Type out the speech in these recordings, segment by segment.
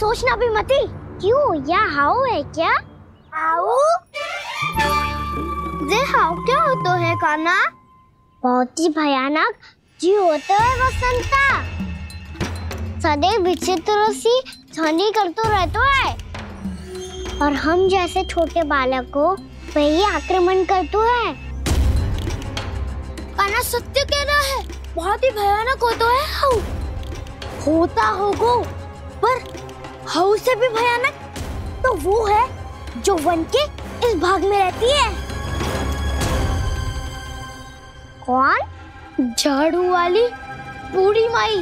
सोचना भी मती। क्यों, यह हाउ है क्या? हाउ? ये हाउ क्या होता है काना? बहुत ही भयानक जी होता है वसंता। सदैव विचित्र सी ध्वनि करते रहता है और हम जैसे छोटे बालक को वही आक्रमण करता है। काना सत्य कह रहा है, बहुत ही भयानक होता है हाउ। होता होगा, पर हाउ से भी भयानक तो वो है जो वन के इस भाग में रहती है। कौन? झाड़ू वाली बूढ़ी माई।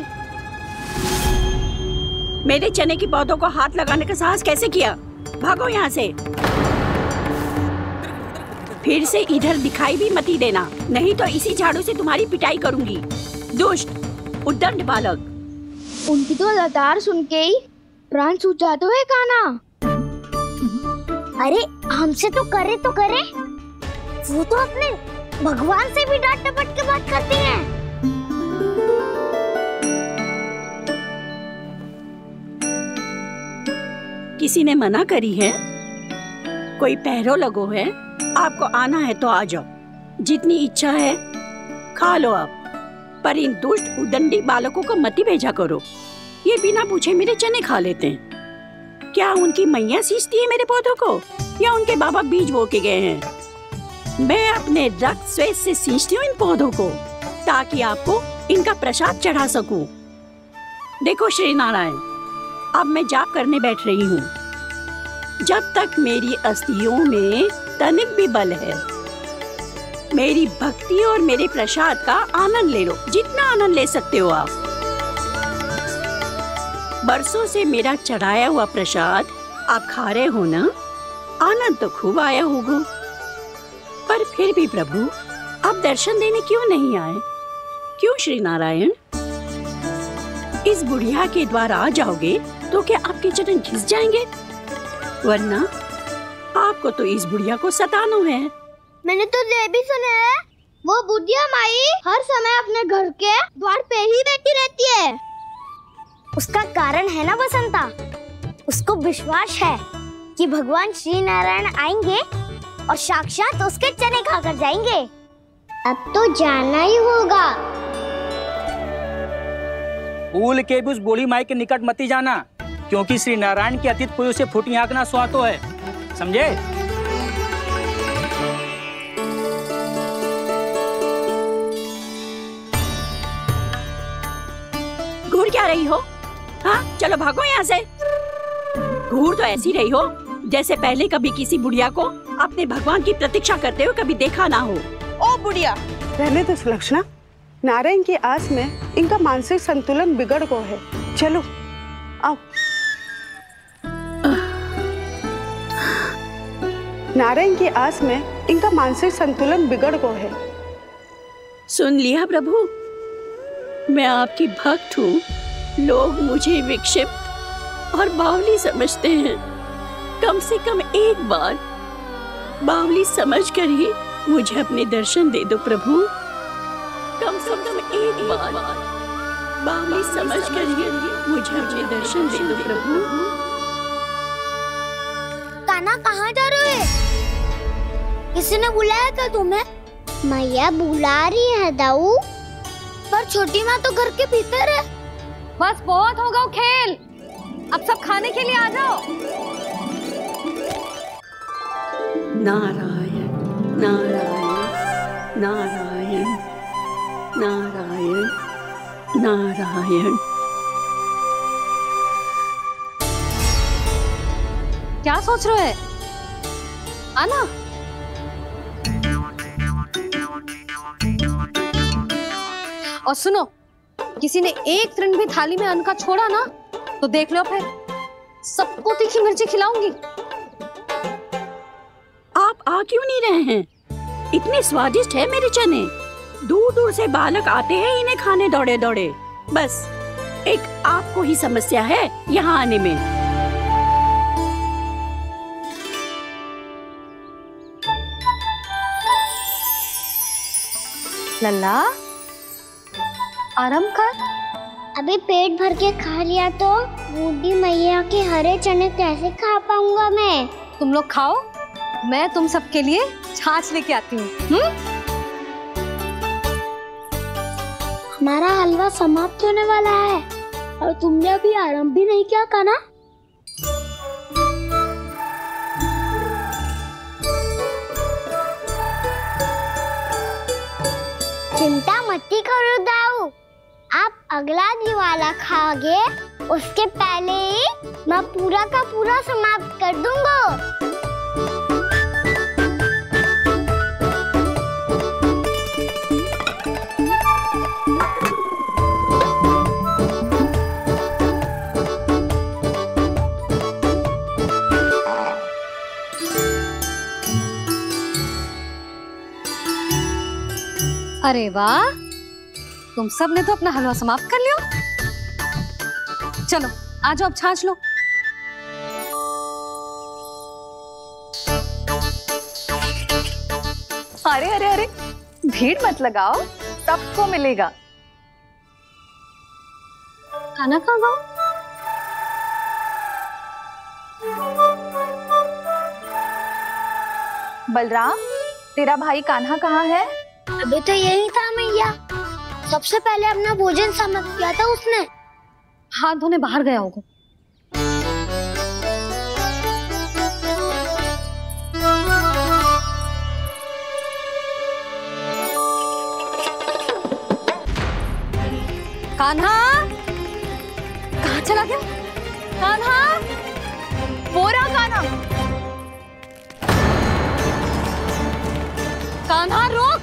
मेरे चने की पौधों को हाथ लगाने का साहस कैसे किया? भागो यहाँ से। फिर से इधर दिखाई भी मत देना, नहीं तो इसी झाड़ू से तुम्हारी पिटाई करूंगी। दुष्ट उद्दंड बालक। उनकी तो लतार सुन के ही प्राण सूझ जाते हुए काना। अरे हमसे तो करे, वो तो अपने भगवान से भी डांट डपट के बात करती हैं। किसी ने मना करी है? कोई पहरो लगो है? आपको आना है तो आ जाओ, जितनी इच्छा है खा लो आप, पर इन दुष्ट उद्दंडी बालकों को मत भेजा करो। ये बिना पूछे मेरे चने खा लेते हैं। क्या उनकी मैया सींचती है मेरे पौधों को, या उनके बाबा बीज बो के गए हैं? मैं अपने रक्त स्वेद से सींचती हूँ इन पौधों को, ताकि आपको इनका प्रसाद चढ़ा सकूं। देखो श्री नारायण, अब मैं जाप करने बैठ रही हूँ। जब तक मेरी अस्थियों में तनिक भी बल है, मेरी भक्ति और मेरे प्रसाद का आनंद ले लो, जितना आनंद ले सकते हो आप। बरसों से मेरा चढ़ाया हुआ प्रसाद आप खा रहे हो ना? आनंद तो खूब आया होगा, पर फिर भी प्रभु आप दर्शन देने क्यों नहीं आए? क्यों श्री नारायण? इस बुढ़िया के द्वार आ जाओगे तो क्या आपके चरण घिस जाएंगे? वरना आपको तो इस बुढ़िया को सताना है। मैंने तो ये भी सुना है, वो बुढ़िया माई हर समय अपने घर के द्वार पे ही बैठी रहती है। उसका कारण है ना बसंता, उसको विश्वास है कि भगवान श्री नारायण आएंगे और साक्षात उसके चने खाकर जाएंगे। अब तो जाना ही होगा। भूल के भी उस बूढ़ी माई के निकट मत जाना, क्योंकि श्री नारायण की अतीत पुरुष से फूटी आंख ना सुहातो है, समझे? घूर क्या रही हो? हाँ, चलो भागो यहाँ से। घूर तो ऐसी रही हो जैसे पहले कभी किसी बुढ़िया को अपने भगवान की प्रतीक्षा करते हुए कभी देखा ना हो। ओ बुढ़िया, रहने दो सुलक्षणा, नारायण की आस में इनका मानसिक संतुलन बिगड़ गया है। चलो आओ। नारायण की आस में इनका मानसिक संतुलन बिगड़ गया है। सुन लिया प्रभु, मैं आपकी भक्त हूँ। लोग मुझे विक्षिप्त और बावली समझते हैं। कम से कम एक बार बावली समझकर ही मुझे अपने दर्शन दे दो प्रभु। कम से कम एक बार बावली समझकर ही मुझे अपने दर्शन दे दो प्रभु। कान्हा कहाँ जा रहे हो? किसी ने बुलाया था तुम्हें? मैया बुला रही है दाऊ, पर छोटी माँ तो घर के भीतर है। बस बहुत होगा खेल, अब सब खाने के लिए आ जाओ। नारायण नारायण नारायण नारायण नारायण। क्या सोच रहे हैं? आना। और सुनो, किसी ने एक तृण भी थाली में अन्न का छोड़ा ना तो देख लो, फिर सबको तीखी मिर्ची खिलाऊंगी। आप आ क्यों नहीं रहे हैं? इतने स्वादिष्ट है मेरे चने। दूर दूर से बालक आते हैं इन्हें खाने दौड़े दौड़े। बस एक आपको ही समस्या है यहाँ आने में। लल्ला, आराम कर। अभी पेट भर के खा लिया तो बूढ़ी मैया के हरे चने कैसे खा पाऊंगा मैं? तुम लोग खाओ, मैं तुम सबके लिए छाछ लेके आती हूँ। हमारा हलवा समाप्त होने वाला है और तुमने अभी आराम भी नहीं किया कान्हा। चिंता मत करो दाऊ, आप अगला दिवाला खाओगे उसके पहले ही मैं पूरा का पूरा समाप्त कर दूंगा। अरे वाह, तुम सब ने तो अपना हलवा समाप्त कर लिया। चलो आ जाओ, अब छाछ लो। अरे अरे अरे, भीड़ मत लगाओ, सबको मिलेगा। खाना खा गो। बलराम, तेरा भाई कान्हा कहाँ है? अभी तो यही था मैया, सबसे पहले अपना भोजन समाप्त किया था उसने। हाथ धोने बाहर गया होगा। कान्हा कहाँ चला गया? कान्हा, वो रहा कान्हा। कान्हा रोक,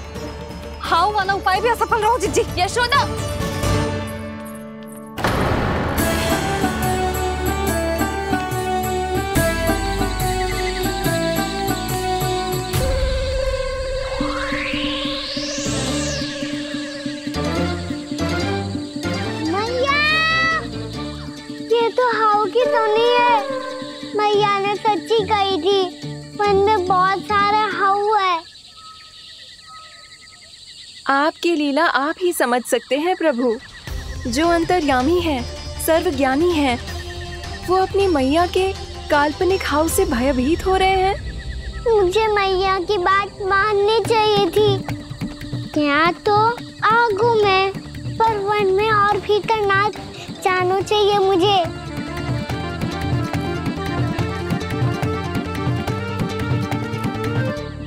हाउ वाला उपाय भी असफल रहो जिज्जी। यशोदा, मैया, ये तो हाउ की धुनी है। मैया ने सच्ची कही थी, वन में बहुत सारे हाउ है। आपकी लीला आप ही समझ सकते हैं प्रभु। जो अंतर्यामी है, सर्वज्ञानी है, वो अपनी मैया के काल्पनिक हाव से भयभीत हो रहे हैं। मुझे मैया की बात माननी चाहिए थी। यहाँ तो आगू में, पर वन में और भीतर ना जाना चाहिए मुझे।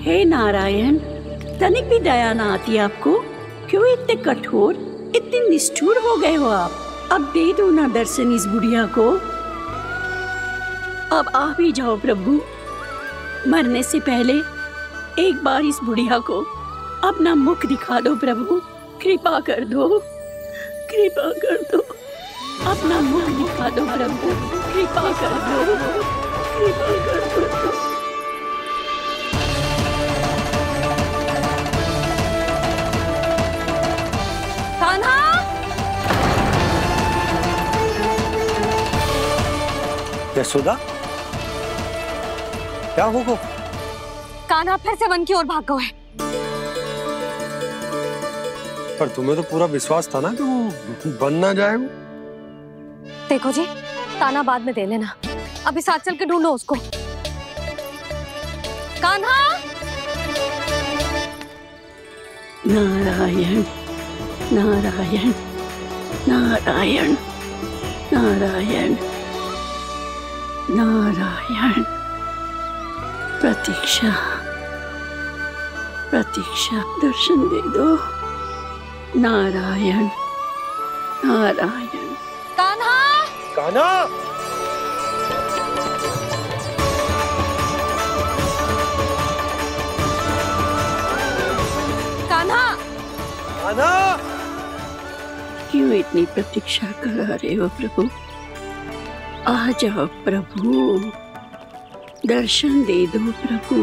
हे नारायण, तनिक भी दया ना आती आपको? क्यों इतने कठोर, इतने निष्ठुर हो गए हो आप? अब दे दो ना दर्शन इस बुढ़िया को। अब आ भी जाओ प्रभु, मरने से पहले एक बार इस बुढ़िया को अपना मुख दिखा दो प्रभु। कृपा कर दो, कृपा कर दो, अपना मुख दिखा दो प्रभु। कृपा कर दो, कृपा कर दो। यशोदा, क्या होगा? कान्हा फिर से वन की ओर भाग गया है। पर तुम्हें तो पूरा विश्वास था ना कि वो बन ना जाए। वो देखो जी, ताना बाद में दे लेना, अभी साथ चल के ढूंढो उसको। कान्हा, नारायण नारायण नारायण नारायण नारायण। प्रतीक्षा प्रतीक्षा, दर्शन दे दो। नारायण नारायण। कान्हा, कान्हा, कान्हा, कान्हा। क्यों इतनी प्रतीक्षा करा रहे हो प्रभु? आ जाओ प्रभु, दर्शन दे दो प्रभु।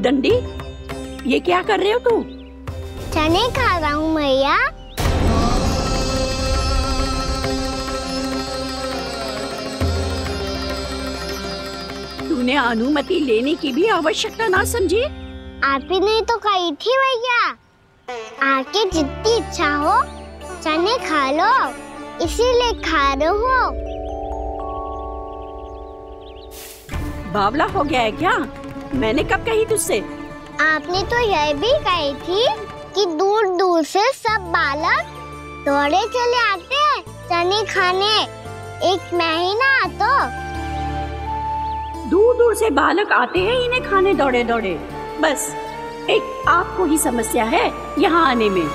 उदंडी, ये क्या कर रहे हो तू? चने खा रहा हूँ मैया। तूने अनुमति लेने की भी आवश्यकता ना समझी? आप ही नहीं तो कही थी भैया, आके जितनी इच्छा हो चने खा लो, इसीलिए खा रहे हो। बावला हो गया है क्या? मैंने कब कही तुझसे? आपने तो यह भी कही थी कि दूर दूर से सब बालक दौड़े चले आते हैं चने खाने, एक महीना तो दूर दूर से बालक आते हैं इन्हें खाने दौड़े दौड़े। बस एक आपको ही समस्या है यहाँ आने में।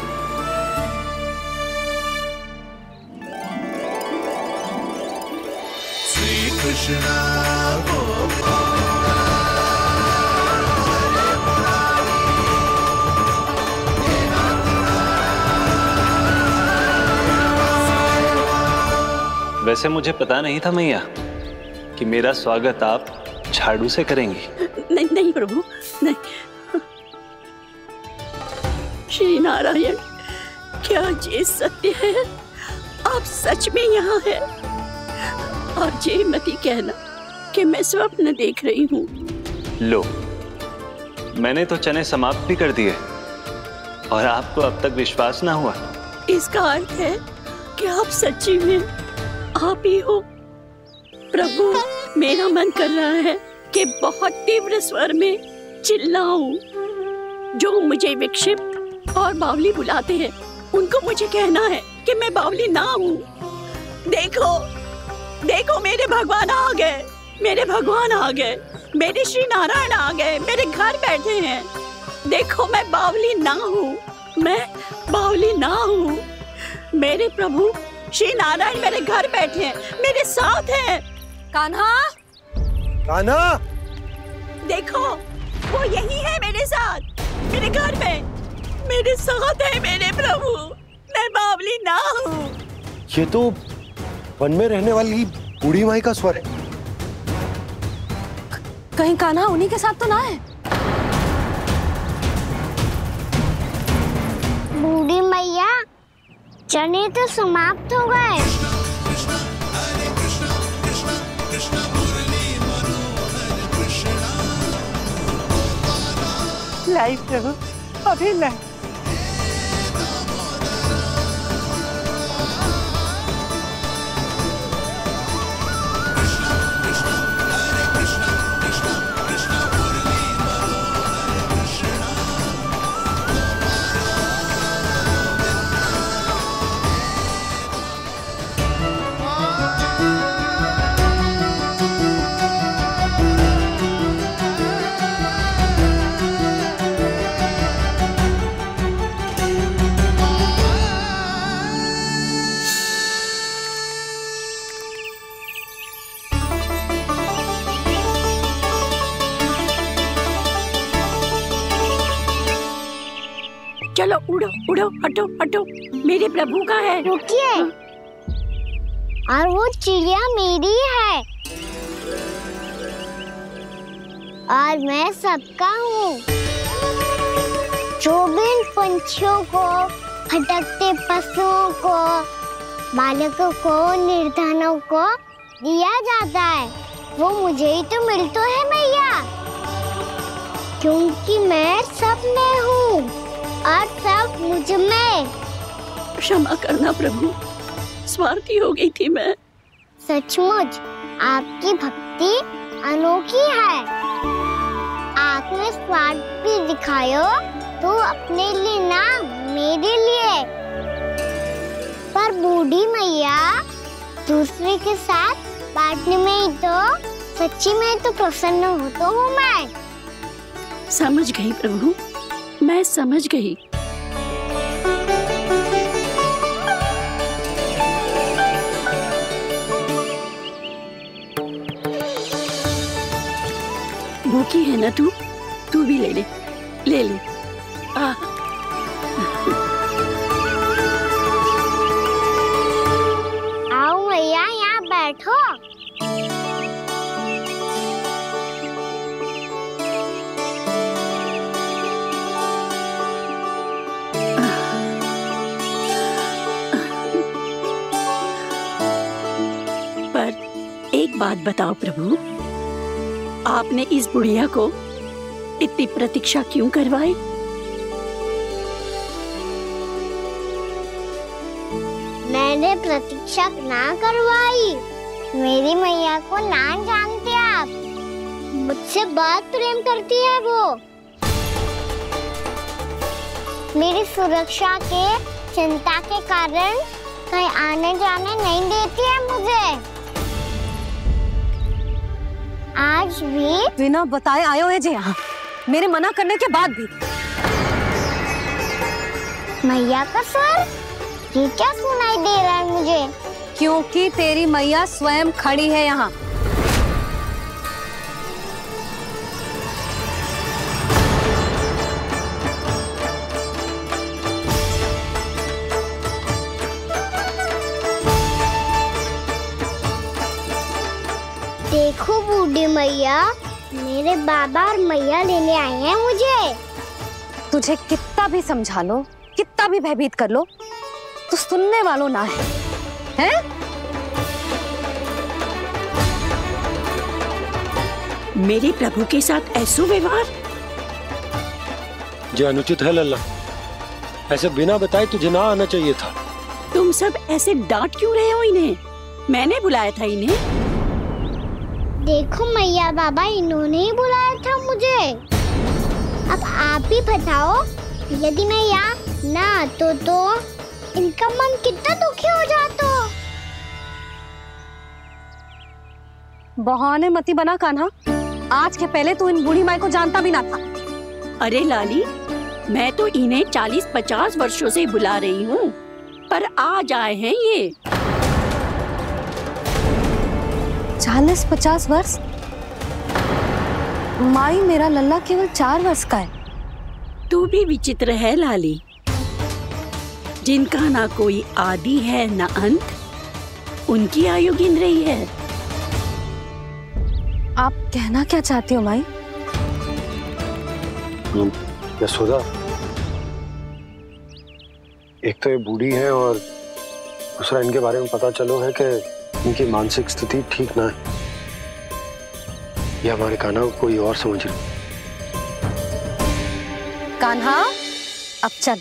श्री कृष्ण वैसे मुझे पता नहीं था मैया कि मेरा स्वागत आप झाड़ू से करेंगी। नहीं नहीं प्रभु, नहीं। श्री नारायण, क्या ये सत्य है? आप सच में यहाँ हैं? और ये मत ही कहना कि मैं स्वप्न देख रही हूँ। लो, मैंने तो चने समाप्त भी कर दिए और आपको अब तक विश्वास ना हुआ। इसका अर्थ है कि आप सच्ची में आप ही हो। प्रभु, मेरा मन कर रहा है कि बहुत तीव्र स्वर में चिल्लाऊं। जो मुझे विक्षिप्त और बावली बुलाते हैं उनको मुझे कहना है कि मैं बावली ना हूँ। देखो देखो, मेरे भगवान आ गए, मेरे भगवान आ गए, मेरे श्री नारायण आ गए, मेरे घर बैठे हैं। देखो, मैं बावली ना हूँ, मैं बावली ना हूँ। मेरे प्रभु श्री नारायण मेरे घर बैठे हैं, मेरे साथ हैं। कान्हा, कान्हा, देखो वो यही है मेरे साथ, मेरे घर में मेरे साथ है मेरे प्रभु। मैं बावली ना हूँ। ये तो वन में रहने वाली बूढ़ी माई का स्वर है। कहीं कान्हा उन्हीं के साथ तो ना है? बूढ़ी मैया, चने तो समाप्त हो गए। लाई प्रभु, अभी लाई। चलो उड़ो उड़ो, हटो हटो, मेरे प्रभु का है। रुकिए, और वो चिड़िया मेरी है और मैं सबका हूँ। जो भी इन पंछियों को, भटकते पशुओं को, बालकों को, निर्धनों को दिया जाता है, वो मुझे ही तो मिलता है मैया, क्योंकि मैं सब में हूँ और सब मुझ में। क्षमा करना प्रभु, स्वार्थी हो गई थी मैं। सचमुच आपकी भक्ति अनोखी है। आपने स्वार्थ भी दिखायो तो अपने लिए ना, मेरे लिए। पर बूढ़ी मैया, दूसरे के साथ बांटने में ही तो सच्ची में तो प्रसन्न होता हूँ मैं। समझ गई प्रभु, मैं समझ गई। भूखी है ना तू? तू भी ले ले, ले ले। आओ भैया, यहाँ बैठो। एक बात बताओ प्रभु, आपने इस बुढ़िया को इतनी प्रतीक्षा क्यों करवाई? मैंने प्रतीक्षा ना करवाई। मेरी मैया को ना जानते आप, मुझसे बहुत प्रेम करती है वो। मेरी सुरक्षा के चिंता के कारण कहीं आने जाने नहीं देती है मुझे। आज भी बिना बताए आए हुए जी यहाँ, मेरे मना करने के बाद भी। मैया का स्वर, ये क्या सुनाई दे रहा है मुझे? क्योंकि तेरी मैया स्वयं खड़ी है यहाँ। देखो बूढ़ी मैया, मेरे बाबा और मैया लेने आए हैं मुझे। तुझे कितना भी समझा लो, कितना भी भयभीत कर लो, तो सुनने वालों ना है, हैं? मेरे प्रभु के साथ ऐसा व्यवहार जो अनुचित है लल्ला। ऐसे बिना बताए तुझे ना आना चाहिए था। तुम सब ऐसे डांट क्यों रहे हो इन्हें? मैंने बुलाया था इन्हें। देखो मैया बाबा, इन्होंने ही बुलाया था मुझे। अब आप ही बताओ, यदि मैं यहाँ ना आतो तो इनका मन कितना दुखी हो जाता। बहाने मती बना कान्हा, आज के पहले तू इन बूढ़ी माई को जानता भी ना था। अरे लाली, मैं तो इन्हें 40-50 वर्षों से बुला रही हूँ, पर आज आए हैं ये। 40-50 वर्ष? माई, मेरा लल्ला केवल 4 वर्ष का है। तू भी विचित्र है लाली, जिनका ना कोई आदि है ना अंत, उनकी आयु गिन रही है। आप कहना क्या चाहती हो माई? यशोदा, एक तो ये बूढ़ी है और दूसरा इनके बारे में पता चलो है कि इनकी मानसिक स्थिति ठीक ना है। ये हमारे कान्हा को कोई और समझ रही। कान्हा, अब चल।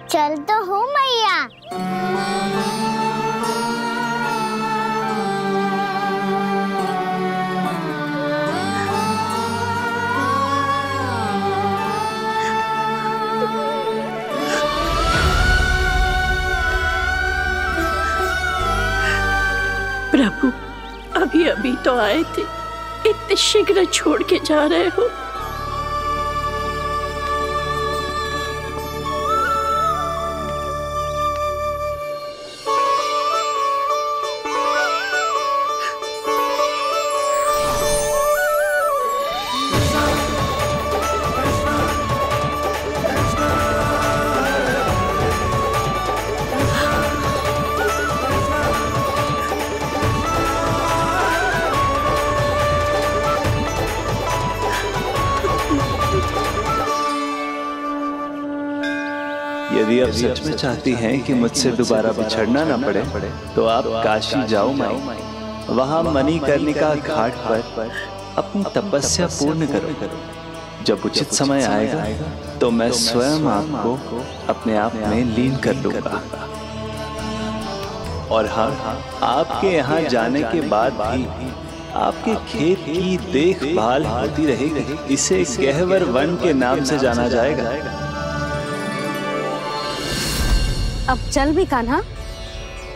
चल तो हो मैया। प्रभु, अभी अभी तो आए थे, इतने शीघ्र छोड़ के जा रहे हो। यदि आप सच में चाहती हैं कि मुझसे दोबारा बिछड़ना न पड़े, तो आप काशी जाओ माई। वहां मणिकर्णिका घाट पर अपनी तपस्या पूर्ण करो। जब उचित समय आएगा तो मैं स्वयं आपको अपने आप में लीन कर लूंगा। और हाँ, आपके यहाँ जाने के बाद भी आपके खेत की देखभाल होती रहेगी। इसे गहवर वन के नाम से जाना जाएगा। अब चल भी कान्हा,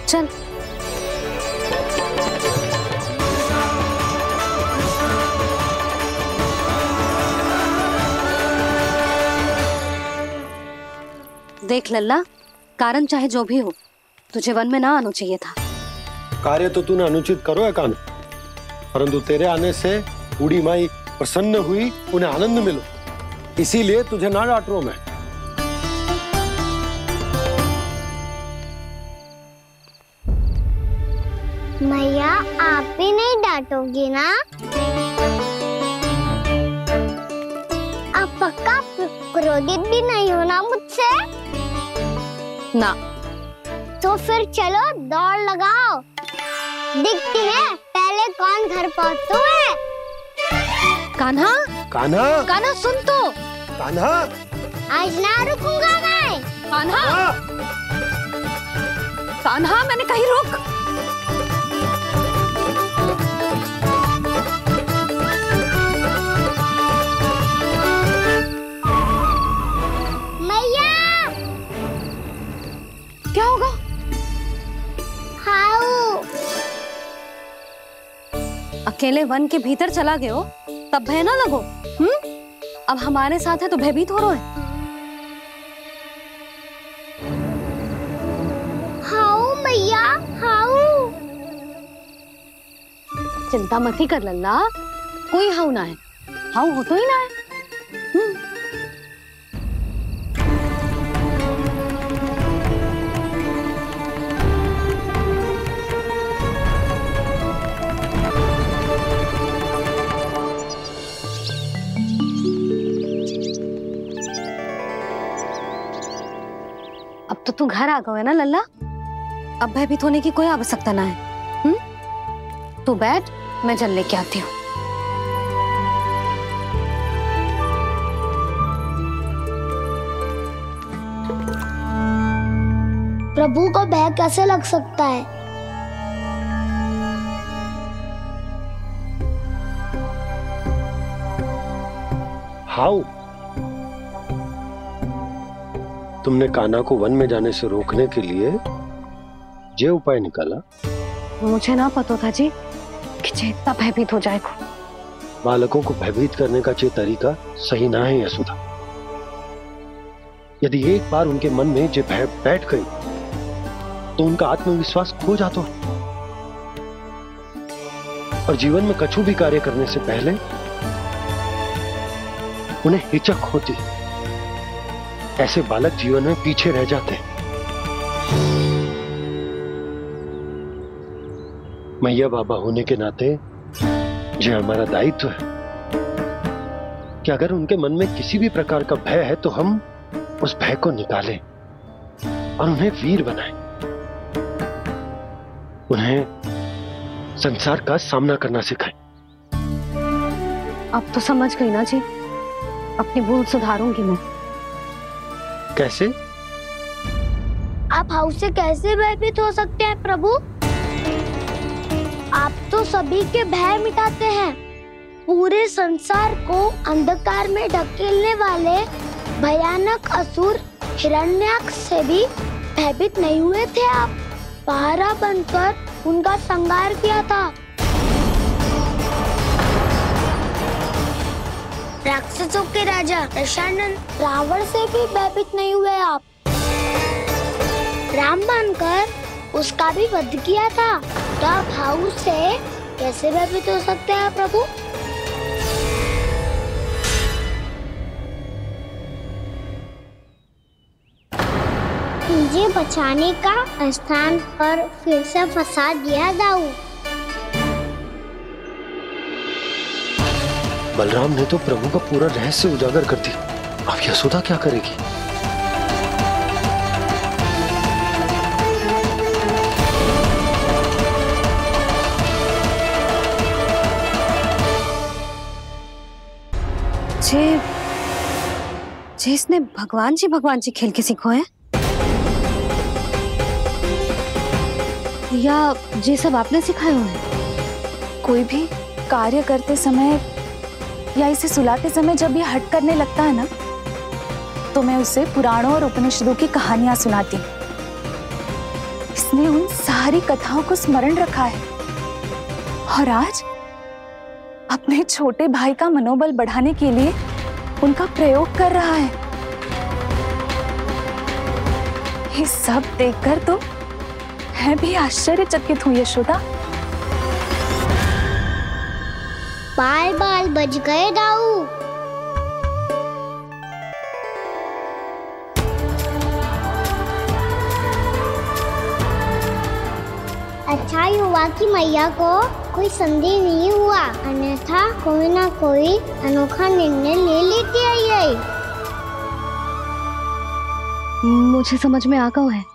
चल। देख लल्ला, कारण चाहे जो भी हो, तुझे वन में ना आना चाहिए था। कार्य तो तूने अनुचित करो है कान्हा, परंतु तेरे आने से बूढ़ी माई प्रसन्न हुई, उन्हें आनंद मिलो, इसीलिए तुझे ना डांट रहा हूं मैं। मैया, आप भी नहीं डांटोगी ना? आप पक्का क्रोधित भी नहीं हो ना मुझसे? ना। तो फिर चलो दौड़ लगाओ। दिखती है, पहले कौन घर पहुँचता है? कान्हा, कान्हा, कान्हा सुन तो। कान्हा, आज ना रुकूंगा मैं। कान्हा, कान्हा मैंने कहीं रुक। मैया, क्या होगा? हाउ अकेले वन के भीतर चला गए हो तब भय ना लगो। अब हमारे साथ है तो भयभीत हो रहे हो। हाउ मैया, हाउ। चिंता मत ही कर लल्ला, कोई हाउ ना है। हाउ हो तो ही ना है। अब तो तू घर आ गया है ना लल्ला, अब भयभीत होने की कोई आवश्यकता ना है। तू बैठ, मैं जल लेके आती हूँ। प्रभु को भय कैसे लग सकता है? हाउ? तुमने कान्हा को वन में जाने से रोकने के लिए ये उपाय निकाला? मुझे ना पता था जी कि इतना भयभीत हो जाएगा। बालकों को भयभीत करने का ये तरीका सही ना है यशोदा। यदि एक बार उनके मन में ये भय बैठ गई तो उनका आत्मविश्वास खो जाता है और जीवन में कछु भी कार्य करने से पहले उन्हें हिचक होती। ऐसे बालक जीवन में पीछे रह जाते हैं। मैया बाबा होने के नाते ये हमारा दायित्व है कि अगर उनके मन में किसी भी प्रकार का भय है तो हम उस भय को निकालें और उन्हें वीर बनाएं, उन्हें संसार का सामना करना सिखाएं। अब तो समझ गई ना जी, अपनी भूल सुधारूंगी मैं। कैसे? आप हाउ से कैसे भयभीत हो सकते हैं प्रभु? आप तो सभी के भय मिटाते हैं। पूरे संसार को अंधकार में ढकेलने वाले भयानक असुर हिरण्याक्ष से भी भयभीत नहीं हुए थे आप। पहरा बनकर उनका संहार किया था। राक्षसों के राजा दशानन रावण से भी भयभीत नहीं हुए आप। राम बनकर उसका भी वध किया था। तो आप हाउ से कैसे भयभीत हो सकते हैं प्रभु? मुझे बचाने का स्थान पर फिर से फंसा दिया दाऊ। बलराम ने तो प्रभु का पूरा रहस्य उजागर कर दिया। अब यशोदा क्या करेगी? जे इसने भगवान जी खेल के सीखो है या ये सब आपने सिखाए हुए हैं? कोई भी कार्य करते समय या इसे सुलाते समय जब ये हट करने लगता है ना, तो मैं उसे पुराणों और उपनिषदों की कहानियां सुनाती हूँ। इसने उन सारी कथाओं को स्मरण रखा है और आज अपने छोटे भाई का मनोबल बढ़ाने के लिए उनका प्रयोग कर रहा है। ये सब देखकर तो मैं भी आश्चर्यचकित हूँ यशोदा। बाल बाल बज गए दाऊ। अच्छा ही हुआ कि मैया को कोई संदेह नहीं हुआ, अन्यथा कोई ना कोई अनोखा निर्णय ले लेती है ये। मुझे समझ में आ गया है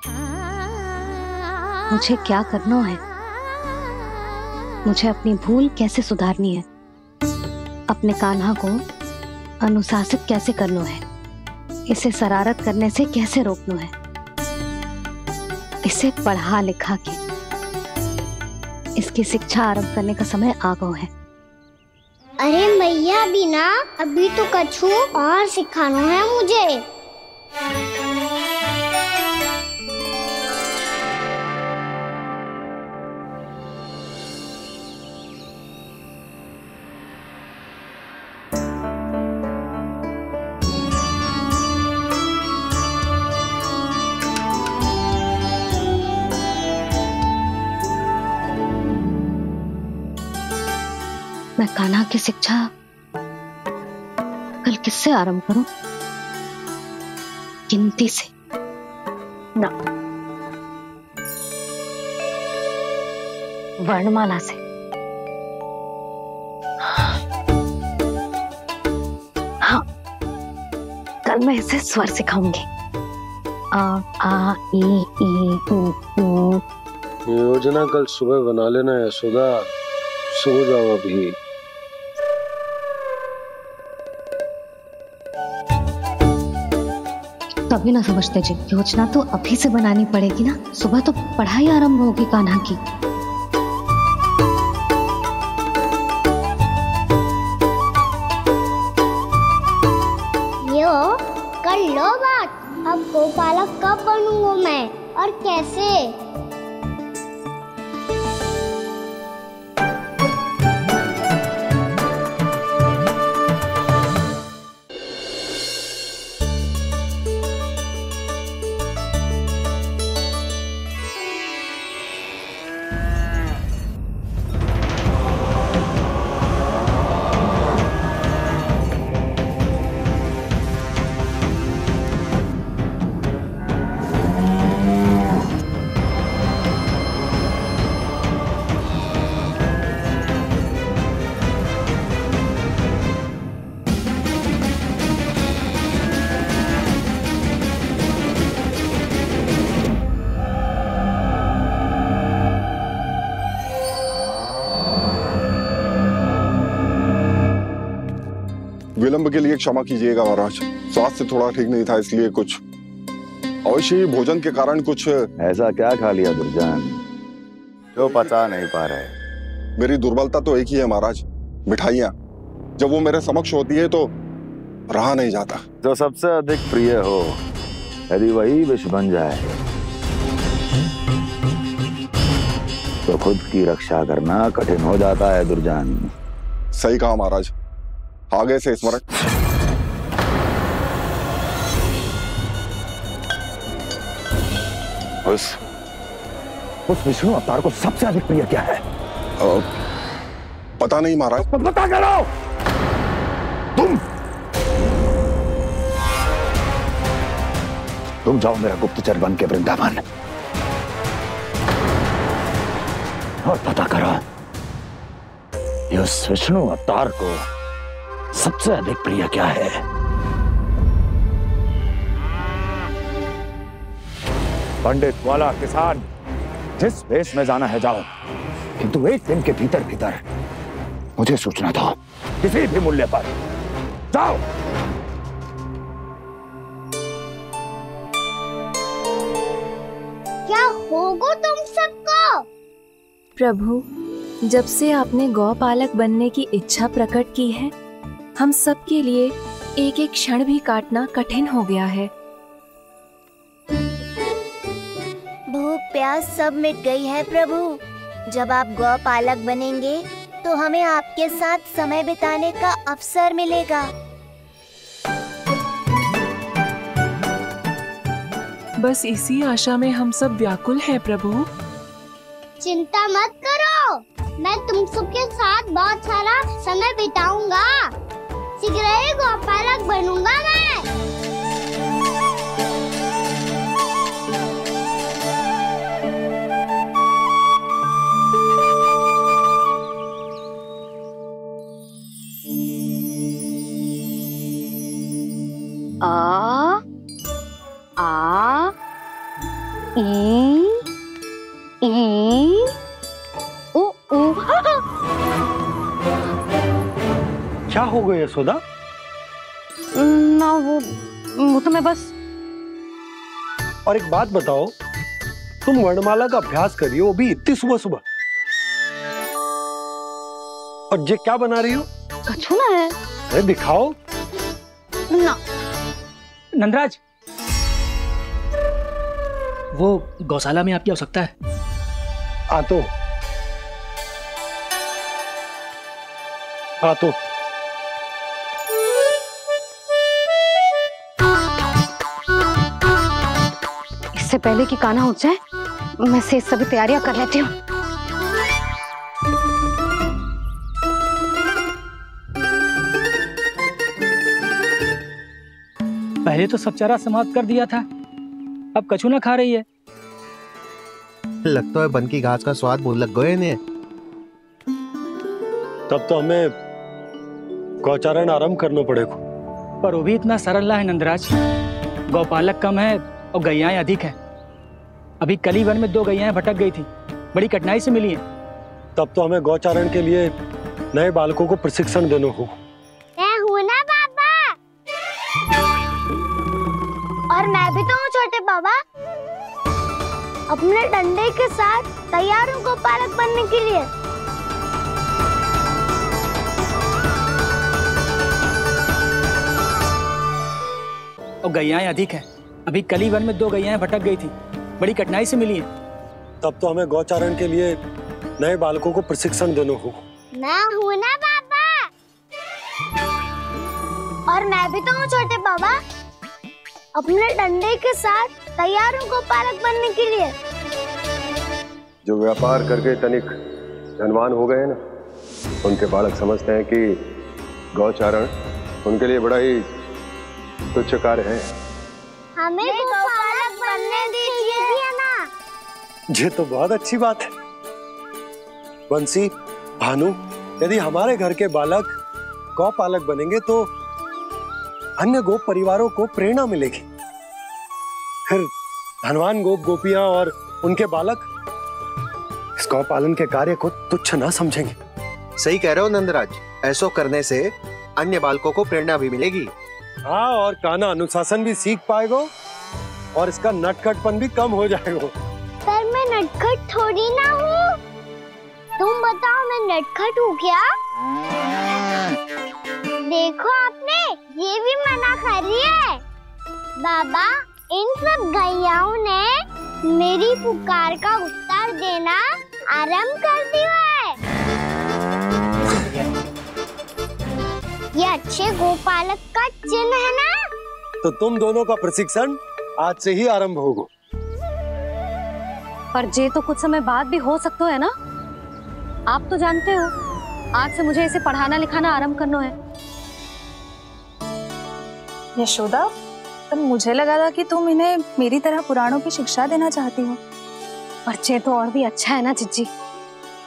मुझे क्या करना है। मुझे अपनी भूल कैसे सुधारनी है, अपने कान्हा को अनुशासित कैसे करना है, इसे शरारत करने से कैसे रोकना है, इसे पढ़ा लिखा के इसकी शिक्षा आरंभ करने का समय आ गया है। अरे मैया बिना, अभी तो कछु और सिखाना है मुझे। मैं कान्हा की शिक्षा कल किससे आरंभ करूं? गिनती से ना, वर्णमाला से। हाँ, कल मैं इसे स्वर सिखाऊंगी। आ आ ई ई उ। योजना कल सुबह बना लेना यशोदा, सो जाओ अभी। कभी ना समझते जी, योजना तो अभी से बनानी पड़ेगी ना, सुबह तो पढ़ाई आरंभ होगी कान्हा की। यो कर लो बात, अब गोपालक कब बनूंगा मैं और कैसे? विलंब के लिए क्षमा कीजिएगा महाराज, स्वास्थ्य थोड़ा ठीक नहीं था, इसलिए कुछ अवश्य ही भोजन के कारण कुछ। ऐसा क्या खा लिया दुर्जन जो पता नहीं पा रहे? मेरी दुर्बलता तो एक ही है महाराज, मिठाइयाँ। जब वो मेरे समक्ष होती है तो रहा नहीं जाता। जो सबसे अधिक प्रिय हो, यदि वही विष बन जाए तो खुद की रक्षा करना कठिन हो जाता है दुर्जन। सही कहा महाराज, आगे से स्मरण। उस विष्णु अवतार को सबसे अधिक प्रिय क्या है? पता नहीं महाराज। पता करो। तुम जाओ मेरा गुप्तचर बन के वृंदावन और पता करो उस विष्णु अवतार को सबसे अधिक प्रिय क्या है। पंडित वाला किसान जिस वेश में जाना है जाओ, किंतु एक दिन के भीतर भीतर मुझे सूचना दो, किसी भी मूल्य पर। जाओ। क्या होगा तुम सबको? प्रभु, जब से आपने गौपालक बनने की इच्छा प्रकट की है, हम सब के लिए एक एक क्षण भी काटना कठिन हो गया है। भूख प्यास सब मिट गई है प्रभु। जब आप गौपालक बनेंगे तो हमें आपके साथ समय बिताने का अवसर मिलेगा। बस इसी आशा में हम सब व्याकुल हैं प्रभु। चिंता मत करो, मैं तुम सबके साथ बहुत सारा समय बिताऊंगा। शीघ्र ही गोपालक बनूंगा मैं। आ आ ई ई उ उ क्या हो गया यशोदा? ना वो तो मैं बस। और एक बात बताओ, तुम वर्णमाला का अभ्यास कर रही हो, वो भी इतनी सुबह सुबह, और ये क्या बना रही हो? कछुआ है। अरे दिखाओ ना। नंदराज, वो गौशाला में आपकी आवश्यकता है। आतो इससे पहले कि कान्हा उठ जाए, मैं से सभी तैयारियां कर लेती हूँ। पहले तो सब चारा समाप्त कर दिया था, अब कछू ना खा रही है। लगता है बन की घास का स्वाद भूल लग गए इन्हें। तब तो हमें गौचारण आरंभ करना पड़ेगा। पर वो भी इतना सरल ना है नंदराज। गौपालक कम है और गैयाएं अधिक है। अभी कली वन में 2 गैयाएं भटक गई थी, बड़ी कठिनाई से मिली हैं। तब तो हमें गौचारण के लिए नए बालकों को प्रशिक्षण देना होगा। मैं हूँ ना बाबा, और मैं भी तो हूँ छोटे बाबा। अपने डंडे के साथ तैयार हूँ गौपालक बनने के लिए। और गैयाएं अधिक है। अभी कली वन में 2 गैयाएं भटक गई थी, बड़ी कठिनाई से मिली हैं। तब तो हमें गौचारण के लिए नए बालकों को प्रशिक्षण देना होगा। मैं हूँ ना बाबा, और मैं भी तो हूँ छोटे बाबा। अपने डंडे के साथ तैयार हूँ गौपालक बनने के लिए। जो व्यापार करके तनिक धनवान हो गए हैं ना, उनके बालक समझते हैं कि गौचारण उनके लिए बड़ा ही तुच्छ कार्य है। हमें गौपालक बनने दीजिए ना। ये तो बहुत अच्छी बात है। बंसी, भानु, यदि हमारे घर के बालक गौपालक बनेंगे तो अन्य गोप परिवारों को प्रेरणा मिलेगी। फिर धनवान गोप गोपियां और उनके बालक इस गौपालन के कार्य को तुच्छ ना समझेंगे। सही कह रहे हो नंदराज, ऐसा करने से अन्य बालकों को प्रेरणा भी मिलेगी। हाँ, और कान्हा अनुशासन भी सीख पाएगा और इसका नटखटपन भी कम हो जाएगा। पर मैं नटखट थोड़ी ना हूँ। तुम बताओ, मैं नटखट हूँ क्या? देखो आपने ये भी मना कर रही है। बाबा, इन सब गैयाओं ने मेरी पुकार का उत्तर देना आरंभ कर दिया है। ये अच्छे गोपालक का चिन्ह है ना? तो तुम दोनों का प्रशिक्षण आज से ही आरंभ होगा। पर जे तो कुछ समय बाद भी हो सकता है ना। आप तो जानते हो, आज से मुझे इसे पढ़ाना लिखाना आरंभ करना है। यशोदा, पर मुझे लगा था कि तुम इन्हें मेरी तरह पुराणों की शिक्षा देना चाहती हो। पर जे तो और भी अच्छा है ना जिज्जी।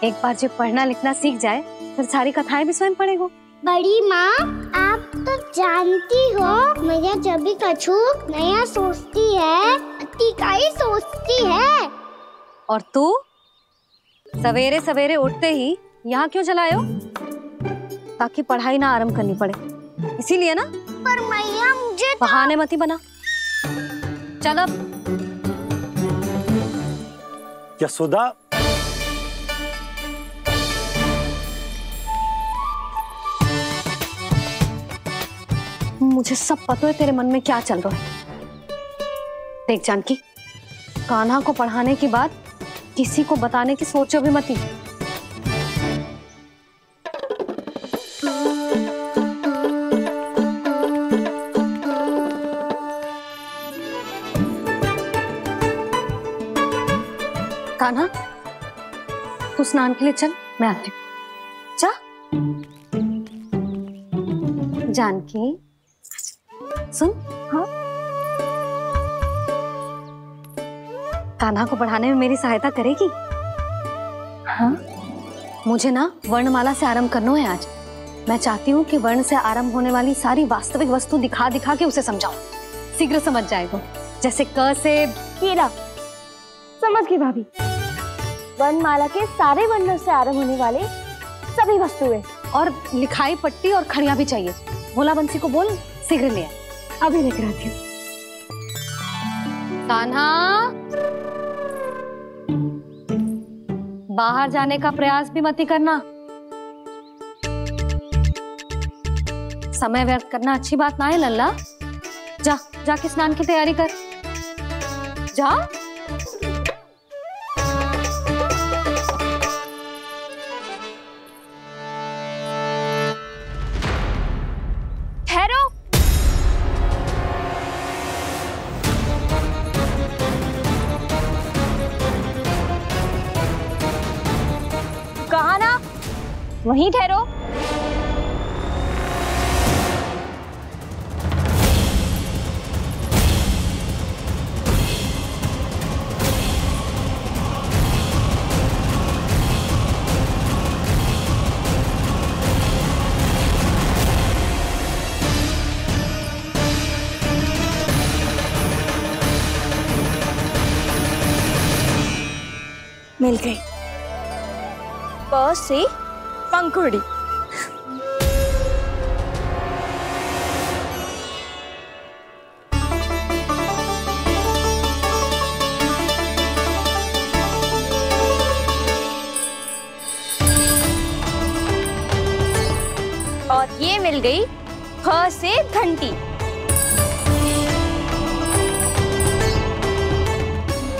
एक बार जो पढ़ना लिखना सीख जाए, फिर सारी कथाएं भी स्वयं पढ़ेगा। बड़ी माँ, आप तो जानती हो मैया जब भी कछु नया सोचती है, अतिका ही सोचती है। और तू सवेरे सवेरे उठते ही यहाँ क्यों चलाए हो? ताकि पढ़ाई ना आरंभ करनी पड़े, इसीलिए ना। पर मैया मुझे तो... बहाने मत ही बना। चल अब। यशोदा, मुझे सब पता है तेरे मन में क्या चल रहा है। देख जानकी, कान्हा को पढ़ाने की बात किसी को बताने की सोचो भी मत ही। कान्हा, तू स्नान के लिए चल, मैं आती हूँ। जा। जानकी, सुन। हाँ? कान्हा को पढ़ाने में मेरी सहायता करेगी? हाँ? मुझे ना वर्णमाला से आरंभ करना है आज। मैं चाहती हूँ कि वर्ण से आरंभ होने वाली सारी वास्तविक वस्तु दिखा दिखा के उसे समझाऊं। शीघ्र समझ जाएगा। जैसे क से हीरा। समझ गई भाभी। वर्णमाला के सारे वर्णों से आरंभ होने वाले सभी वस्तुएं और लिखाई पट्टी और खड़िया भी चाहिए। भोला बंसी को बोल शीघ्र ले आए। अभी लेकर आती हूँ। कान्हा, बाहर जाने का प्रयास भी मत ही करना। समय व्यर्थ करना अच्छी बात ना है लल्ला। जा जाके स्नान की तैयारी कर। जा। ठहरो। कहा ना, वहीं ठहरो। मिल गई। प से पंखुड़ी। और ये मिल गई फ से घंटी।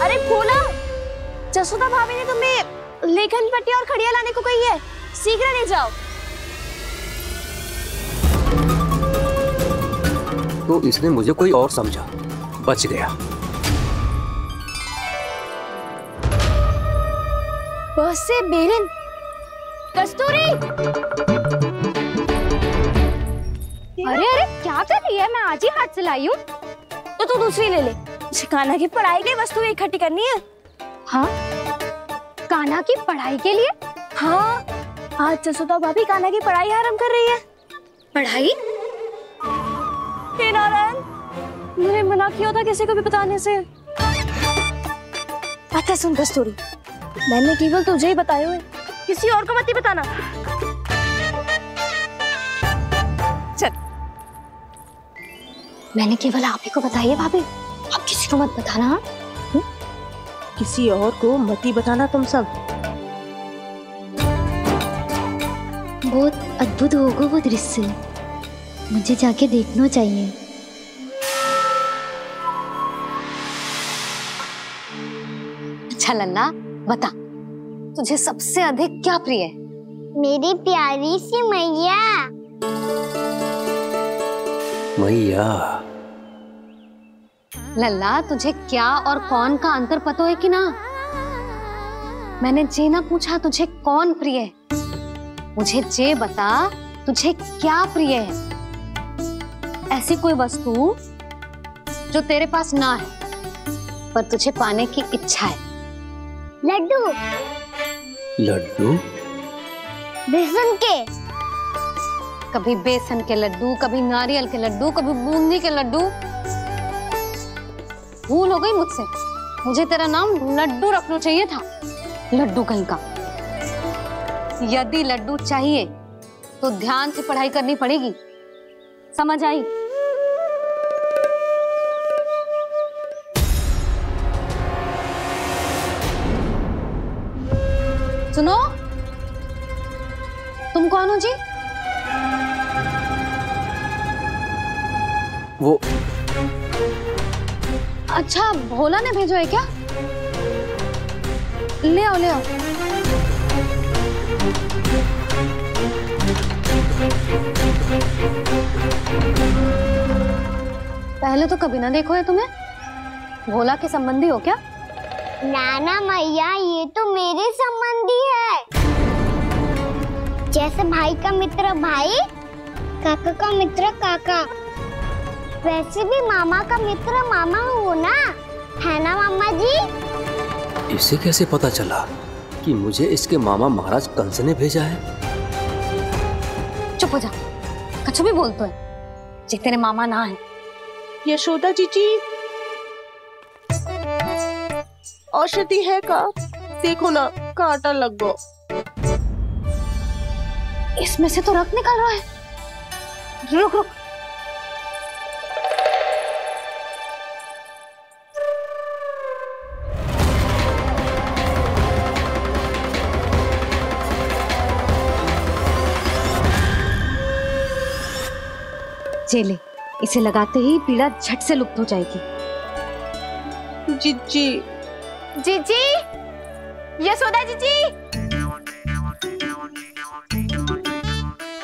अरे भोला, जसोदा भाभी ने तुम्हें लेखन पट्टी और खड़िया लाने को कही है, शीघ्र ले जाओ। तो इसने मुझे कोई और समझा, बच गया। बस से बेलन। कस्तूरी, अरे अरे क्या कर रही है? मैं आज ही हाथ से लाई हूँ। तो तू दूसरी ले ले। कान्हा की पढ़ाई की वस्तु इकट्ठी करनी है। हाँ, कान्हा की पढ़ाई के लिए? हाँ, आज जसोदा भाभी कान्हा की पढ़ाई आरंभ कर रही है। पढ़ाई? हे नारायण, मैंने मना किया था किसी को भी बताने से। अच्छा सुन कस्तूरी, मैंने केवल तुझे ही बताया है, किसी और को मत ही बताना। चल। मैंने केवल आप ही को बताई है भाभी, आप किसी को मत बताना। किसी और को मत ही बताना तुम सब। बहुत अद्भुत होगा वो दृश्य, मुझे जाके देखना चाहिए। अच्छा लल्ला, बता तुझे सबसे अधिक क्या प्रिय है? मेरी प्यारी सी मैया। मैया। लल्ला, तुझे क्या और कौन का अंतर पता है कि ना? मैंने जे ना पूछा तुझे कौन प्रिय है, मुझे जे बता तुझे क्या प्रिय है। ऐसी कोई वस्तु जो तेरे पास ना है पर तुझे पाने की इच्छा है। लड्डू। लड्डू? बेसन के। कभी बेसन के लड्डू, कभी नारियल के लड्डू, कभी बूंदी के लड्डू। भूल हो गई मुझसे, मुझे तेरा नाम लड्डू रखना चाहिए था। लड्डू कहीं का। यदि लड्डू चाहिए तो ध्यान से पढ़ाई करनी पड़ेगी, समझ आई? सुनो, तुम कौन हो जी? वो अच्छा, भोला ने भेजो है क्या? ले आओ ले आओ। पहले तो कभी ना देखो है तुम्हें। भोला के संबंधी हो क्या? नाना मैया, ये तो मेरे संबंधी है। जैसे भाई का मित्र भाई, काका का मित्र काका, वैसे भी मामा का मित्र मामा हो ना, है ना मामा जी? इसे कैसे पता चला कि मुझे इसके मामा महाराज कंस ने भेजा है? चुप हो जा, कछु भी बोलते है, जे तेरे मामा ना है। यशोदा जीजी, औषधि है का? देखो ना, कांटा लग गो। इसमें से तो रक्त निकल रहा है। रुक रुक। चले, इसे लगाते ही पीड़ा झट से लुप्त हो जाएगी। जीजी, जीजी, यशोदा जीजी,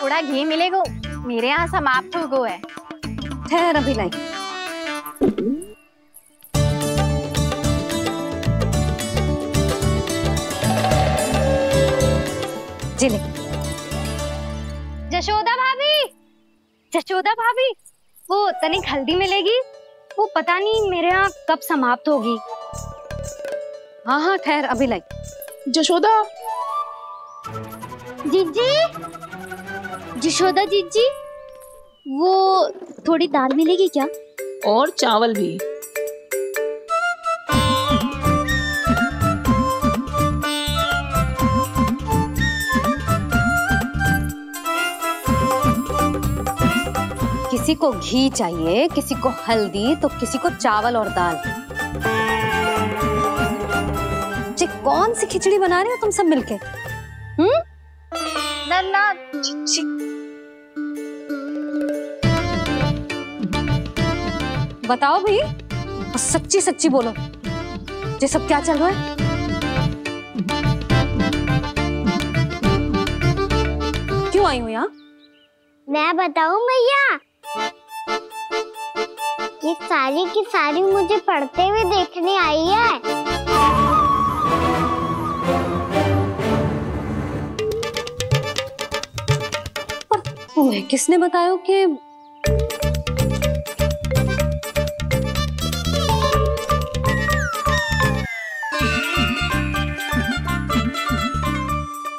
थोड़ा घी मिलेगा, मेरे यहाँ समाप्त हो गया है। ठहर अभी लाई। चले। जशोदा भाभी, जशोदा भाभी, वो तनिक हल्दी मिलेगी? वो पता नहीं मेरे यहाँ कब समाप्त होगी। हाँ हाँ ठहर अभी लाई। जशोदा, जीजी, जशोदा जीजी, वो थोड़ी दाल मिलेगी क्या? और चावल भी। किसी को घी चाहिए, किसी को हल्दी, तो किसी को चावल और दाल। जी कौन सी खिचड़ी बना रहे हो तुम सब मिलके? नन्ना, बताओ भाई, सच्ची सच्ची बोलो, ये सब क्या चल रहा है? क्यों आई हो यहाँ? मैं बताऊं भैया, ये सारी की सारी मुझे पढ़ते हुए देखने आई है। पर तुम्हें किसने बताया कि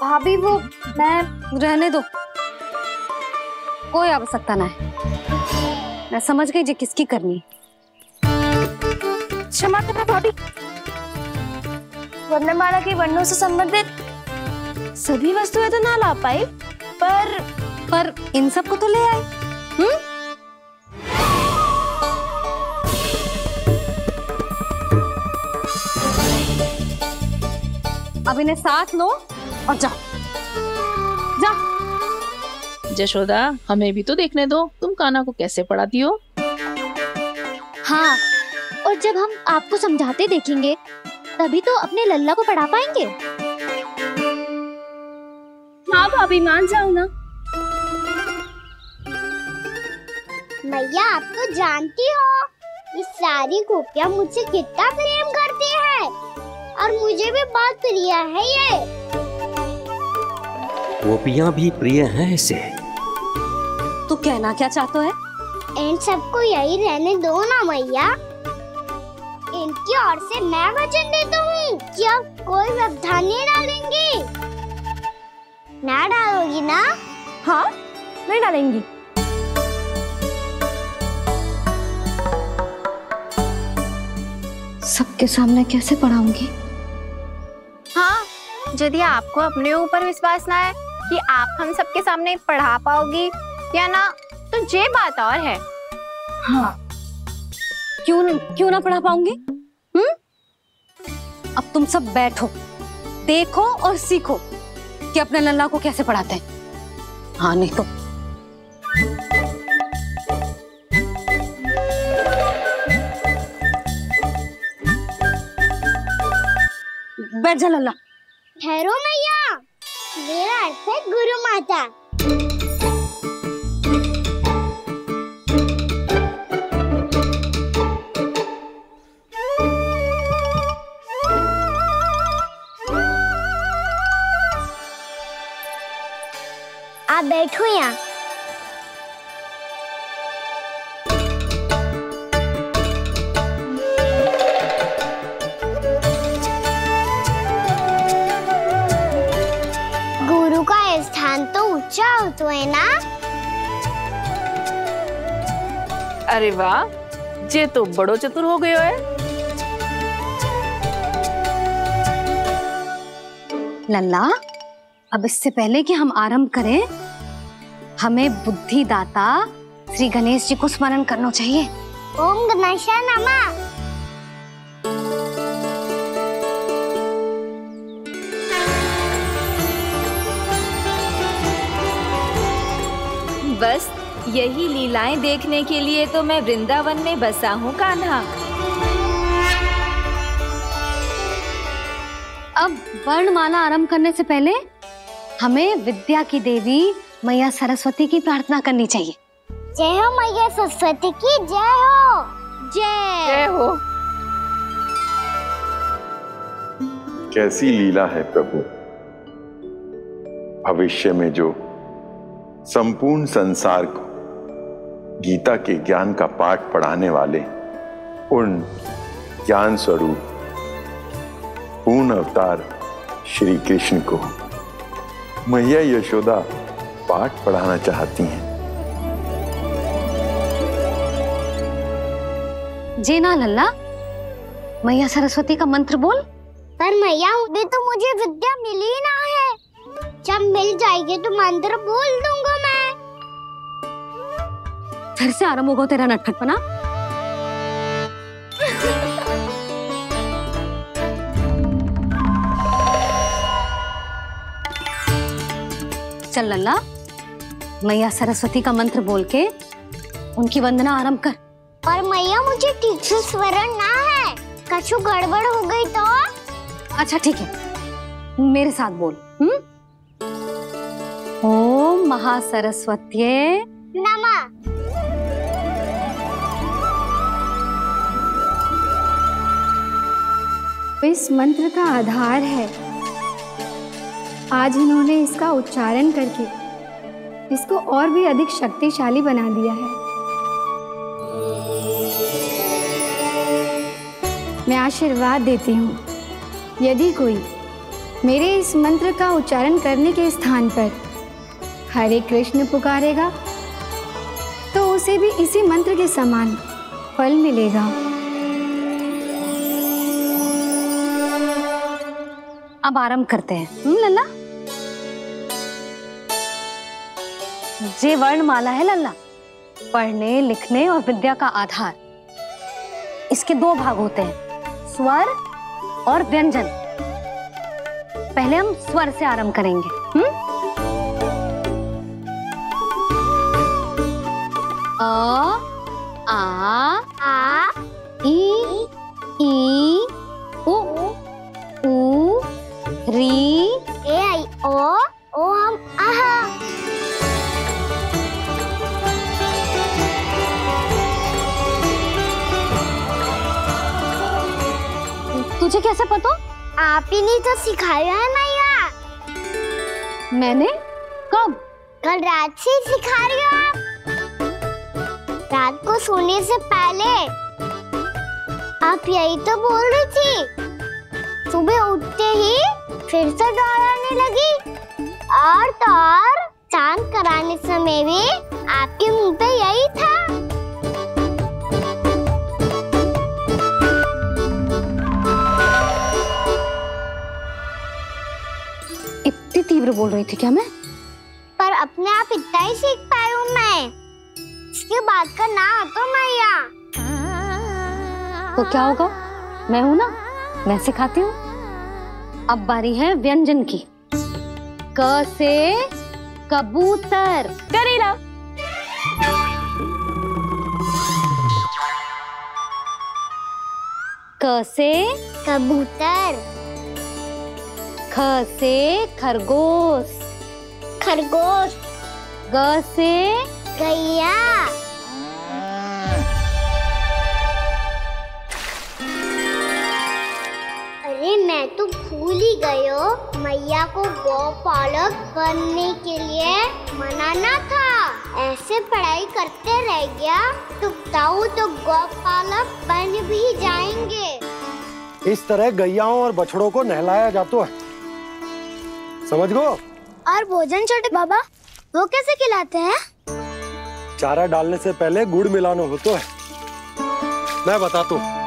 भाभी वो मैं रहने दो, कोई आवश्यकता ना है। मैं समझ गई जी किसकी करनी। क्षमा करना भाभी, वर्णमाला के वर्णों से संबंधित सभी वस्तुएं तो ना ला पाई, पर इन सब को तो ले आए। अब इन्हें साथ लो और जाओ। जा। जशोदा, हमें भी तो देखने दो, तुम कान्हा को कैसे पढ़ाती हो। हाँ, और जब हम आपको समझाते देखेंगे तभी तो अपने लल्ला को पढ़ा पाएंगे। हाँ भाभी, मान जाओ ना। मैया, आप तो जानती हो ये सारी गोपियां मुझसे कितना प्रेम करती है, और मुझे भी बहुत प्रिय है ये। गोपियां भी प्रिय हैं इसे। तू कहना क्या चाहता है? इन सबको यही रहने दो ना मैया। इनकी ओर से मैं वचन देता हूँ कि अब कोई व्यवधान नहीं डालेंगी। ना डालोगी ना? हाँ, नहीं डालेंगी। सबके सामने कैसे पढ़ाऊंगी? हाँ, यदि आपको अपने ऊपर विश्वास ना है कि आप हम सबके सामने पढ़ा पाओगी या ना, तो ये बात और है। हाँ, क्यों ना पढ़ा पाऊंगी? अब तुम सब बैठो, देखो और सीखो कि अपने लल्ला को कैसे पढ़ाते हैं। हाँ, नहीं तो बैठ जा लल्ला। ठहरो मैया, मेरा अर्थ है गुरु माता। आप बैठो यहाँ। गुरु का स्थान तो ऊंचा होता है ना? अरे वाह, जे तो बड़ो चतुर हो गयो है। लल्ला, अब इससे पहले कि हम आरंभ करें, हमें बुद्धिदाता श्री गणेश जी को स्मरण करना चाहिए। ओम गणेशाय नमः। बस यही लीलाएं देखने के लिए तो मैं वृंदावन में बसा हूँ कान्हा। अब वर्णमाला आरंभ करने से पहले हमें विद्या की देवी मैया सरस्वती की प्रार्थना करनी चाहिए। जय हो मैया सरस्वती की जय हो। जय हो। कैसी लीला है प्रभु। भविष्य में जो संपूर्ण संसार को गीता के ज्ञान का पाठ पढ़ाने वाले उन ज्ञान स्वरूप पूर्ण अवतार श्री कृष्ण को मैया यशोदा पाठ पढ़ाना चाहती हैं। जेना लल्ला, मैया सरस्वती का मंत्र बोल। पर मैया अभी तो मुझे विद्या मिली ना है। जब मिल जाएगी तो मंत्र बोल दूंगा मैं। फिर से आरंभ होगा तेरा नटखटपना। चल लल्ला, मैया सरस्वती का मंत्र बोल के उनकी वंदना आरंभ कर। पर मैया मुझे ठीक से स्मरण ना है, कछु गड़बड़ हो गई तो? अच्छा ठीक है, मेरे साथ बोल। ओम महासरस्वत्यै नमः। इस मंत्र का आधार है। आज इन्होंने इसका उच्चारण करके इसको और भी अधिक शक्तिशाली बना दिया है। मैं आशीर्वाद देती हूँ, यदि कोई मेरे इस मंत्र का उच्चारण करने के स्थान पर हरे कृष्ण पुकारेगा तो उसे भी इसी मंत्र के समान फल मिलेगा। अब आरंभ करते हैं। लल्ला, जे वर्णमाला है लल्ला, पढ़ने लिखने और विद्या का आधार। इसके दो भाग होते हैं, स्वर और व्यंजन। पहले हम स्वर से आरंभ करेंगे। अ, आ, ई, उ, री, ए आई ओ हम आहा। तुझे कैसे पता? आप ही ने तो सिखाया है मैया। मैंने? कब? कल रात से सिखा रही हो आप। रात को सोने से पहले आप यही तो बोल रही थी। सुबह उठते ही फिर से दोहराने लगी, और तो और चांद कराने समय भी आपके मुंह पे यही था। इतनी तीव्र बोल रही थी क्या मैं? पर अपने आप इतना ही सीख पाई हूँ मैं। इसके बाद का ना तो मैया। तो क्या होगा? मैं हूं ना, मैं सिखाती हूँ। अब बारी है व्यंजन की। क से कबूतर। करेला। क से कबूतर। ख से खरगोश। खरगोश। ग से गैया। अरे मैं तो भूल ही गई हो, मैया को गौपालक बनने के लिए मनाना था। ऐसे पढ़ाई करते रह गया तो ताऊ तो गौपालक बन भी जाएंगे। इस तरह गैयाओं और बछड़ों को नहलाया जाता है, समझ गो। और भोजन छोटे बाबा वो कैसे खिलाते हैं? चारा डालने से पहले गुड़ मिलाना होता है, मैं बताता हूँ।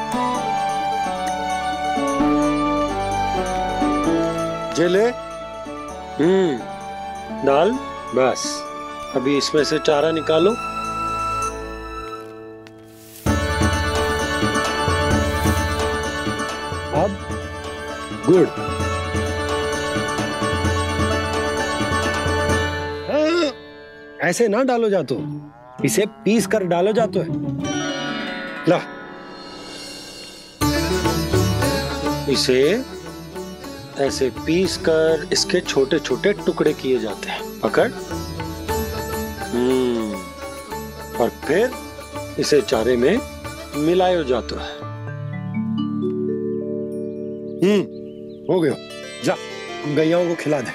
जे ले डाल, बस अभी इसमें से चारा निकालो। अब गुड़। हाँ, ऐसे ना डालो जातो, इसे पीस कर डालो जातो है। ला, इसे ऐसे पीस कर इसके छोटे छोटे टुकड़े किए जाते हैं। पकड़। और फिर इसे चारे में मिलाया जाता है। हो गया, जा गैयाओं को खिला दे।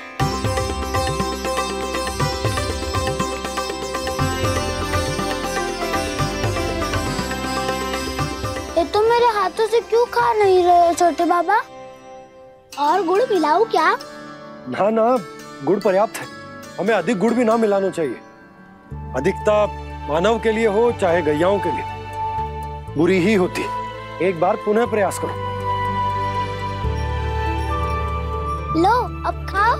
ये तो मेरे हाथों से क्यों खा नहीं रहे हो छोटे बाबा? और गुड़ मिलाऊं क्या? ना ना, गुड़ पर्याप्त है। हमें अधिक गुड़ भी ना मिलाना चाहिए। अधिकता मानव के लिए हो चाहे गैयाओं के लिए बुरी ही होती। एक बार पुनः प्रयास करो। लो अब खाओ।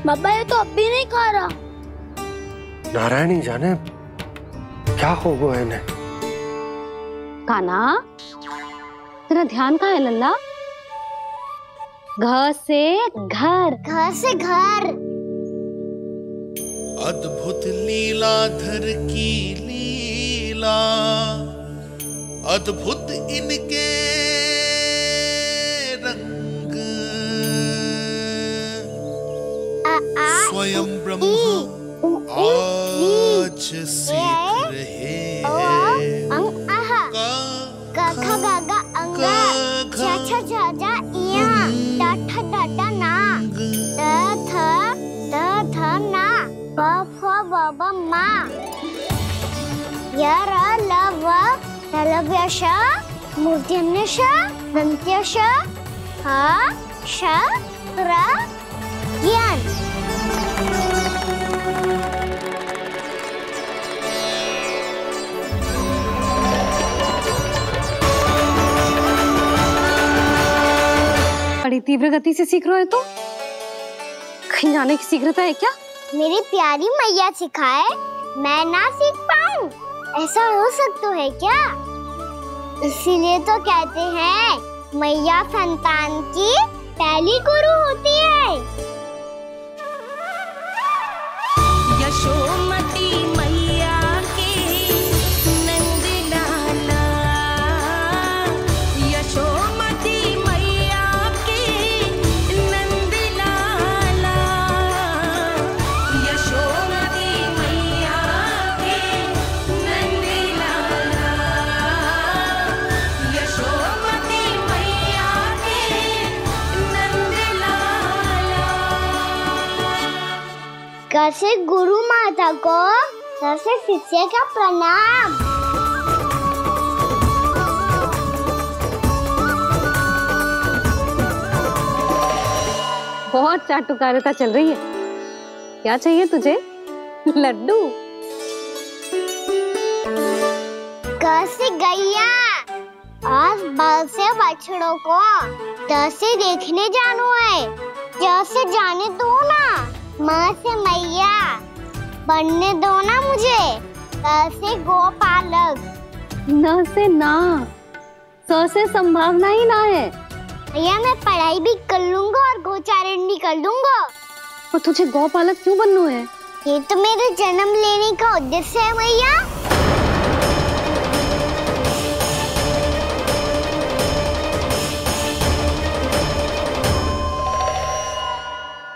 बाबा ये तो अब भी नहीं खा रहा। नारायणी जाने क्या हो गया इन्हें। कान्हा, तेरा ध्यान कहाँ है लल्ला? घर से घर, घर से घर। अद्भुत लीलाधर की लीला, अद्भुत इनके रंग, स्वयं ब्रह्म आज सीख रहे हैं। गा गा अंगा, छा छा छा जा इया, टा ठा टा टा ना, धा ना, बा फा बा बा मा, या रा ला वा, तलव्यश, मूर्धन्यश, दन्त्यश, हा श रा ज्ञान। बड़ी तीव्र गति से सीख रहे हो तो कहीं जाने की शीघ्रता है क्या? मेरी प्यारी मैया सिखाए, मैं ना सीख पाऊं, ऐसा हो सकता है क्या? इसीलिए तो कहते हैं मैया संतान की पहली गुरु होती है। यशोमती मैया के नंद लाला, यशोमती मैया के नंद लाला, यशोमती मैया के नंद लाला, यशोमती मैया के नंद लाला। कैसे गुरु माता को सबसे शिष्य का प्रणाम। बहुत चाटुकारिता चल रही है। क्या चाहिए तुझे? लड्डू? कैसे गैया आज बल से बछड़ों को कैसे देखने जानो है, जैसे जाने दो ना, माँ से मैया बनने दो ना मुझे। कैसे गोपालक। न से ना, स से संभावना ही ना है। भैया मैं पढ़ाई भी कर लूंगा और गोचारण भी कर लूंगा। तो तुझे गौपालक क्यों बनना है? ये तो मेरे जन्म लेने का उद्देश्य है मैया।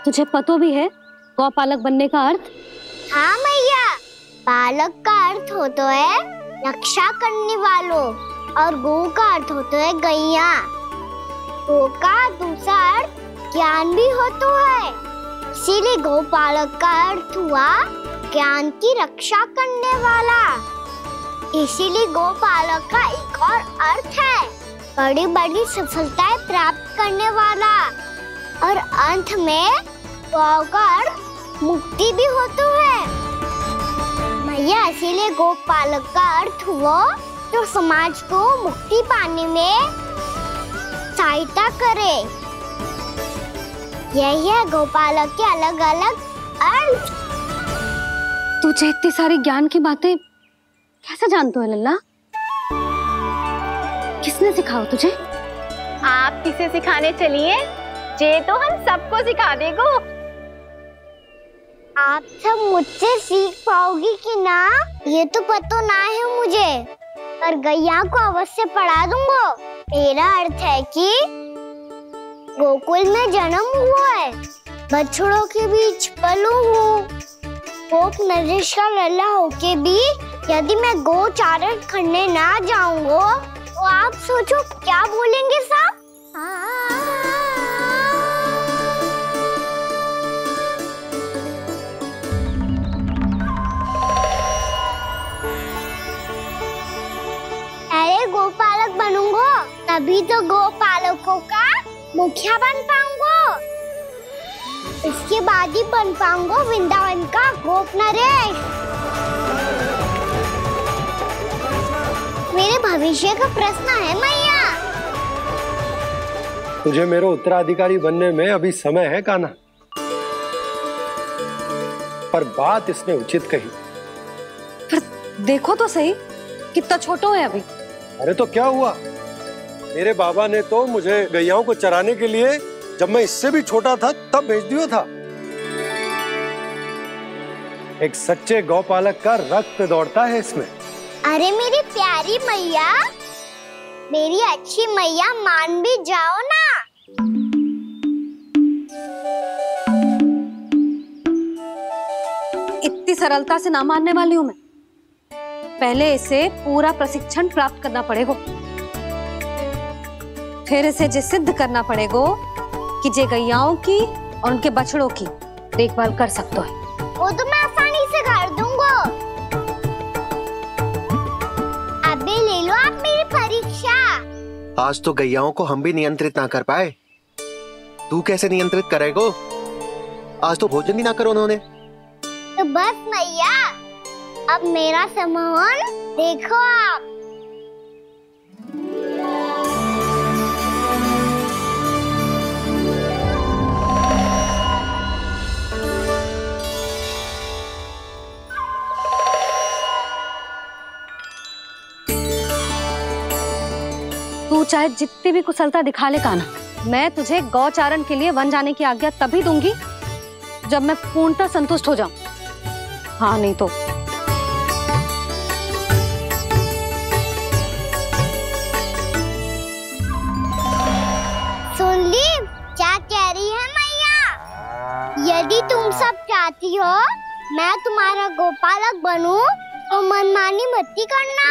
तुझे पता भी है गौपालक बनने का अर्थ? हाँ मैया, पालक का अर्थ होता है रक्षा करने वालों और गौ का अर्थ होता है गैया। गौ का दूसरा अर्थ ज्ञान भी होता है, इसीलिए गौपालक का अर्थ हुआ ज्ञान की रक्षा करने वाला। इसीलिए गौपालक का एक और अर्थ है बड़ी बड़ी सफलताएं प्राप्त करने वाला, और अंत में गौ का अर्थ मुक्ति भी होता है भैया। इसीलिए गोपालक का अर्थ हुआ जो समाज को मुक्ति पाने में सहायता करे। यही है गोपालक के अलग अलग अर्थ। तुझे इतनी सारी ज्ञान की बातें कैसे जानते हो लल्ला? किसने सिखाओ तुझे? आप किसे सिखाने चलिए, जे तो हम सबको सिखा देगो। आप सब मुझसे सीख पाओगी कि ना ये तो पता ना है मुझे, पर गैया को अवश्य पढ़ा दूंगा। मेरा अर्थ है कि गोकुल में जन्म हुआ है, बछड़ों के बीच पलू हूँ, गोप नरेश का लल्ला होके भी यदि मैं गोचारण करने ना जाऊंगा तो आप सोचो क्या बोलेंगे साहब? अरे गोपालक बनूंगा तभी तो गोपालकों का मुखिया बन पाऊंगा, इसके बाद ही बन पाऊंगा वृंदावन का गोप नरेश। मेरे भविष्य का प्रश्न है मैया। तुझे मेरा उत्तराधिकारी बनने में अभी समय है कान्हा, पर बात इसने उचित कही। पर देखो तो सही, कितना छोटो है अभी। अरे तो क्या हुआ, मेरे बाबा ने तो मुझे गैयाओं को चराने के लिए जब मैं इससे भी छोटा था तब भेज दिया था। एक सच्चे गौपालक का रक्त दौड़ता है इसमें। अरे मेरी प्यारी मैया, मेरी अच्छी मैया, मान भी जाओ ना। इतनी सरलता से ना मानने वाली हूं मैं। पहले इसे पूरा प्रशिक्षण प्राप्त करना पड़ेगा, फिर इसे जे सिद्ध करना पड़ेगा कि जे गैयाओं की और उनके बछड़ों की देखभाल कर सकता है। वो तो मैं आसानी से कर दूंगा। अबे ले लो आप मेरी परीक्षा। आज तो गैयाओं को हम भी नियंत्रित ना कर पाए, तू कैसे नियंत्रित करेगो? आज तो भोजन भी ना करो उन्होंने। तो बस मैया, अब मेरा सम्मान देखो आप। तू चाहे जितनी भी कुशलता दिखा ले कान्हा, मैं तुझे गौचारण के लिए वन जाने की आज्ञा तभी दूंगी जब मैं पूर्णतः संतुष्ट हो जाऊं। हाँ नहीं तो सुन ली क्या कह रही है मैया? यदि तुम सब चाहती हो मैं तुम्हारा गोपालक बनूं तो मनमानी मत करना,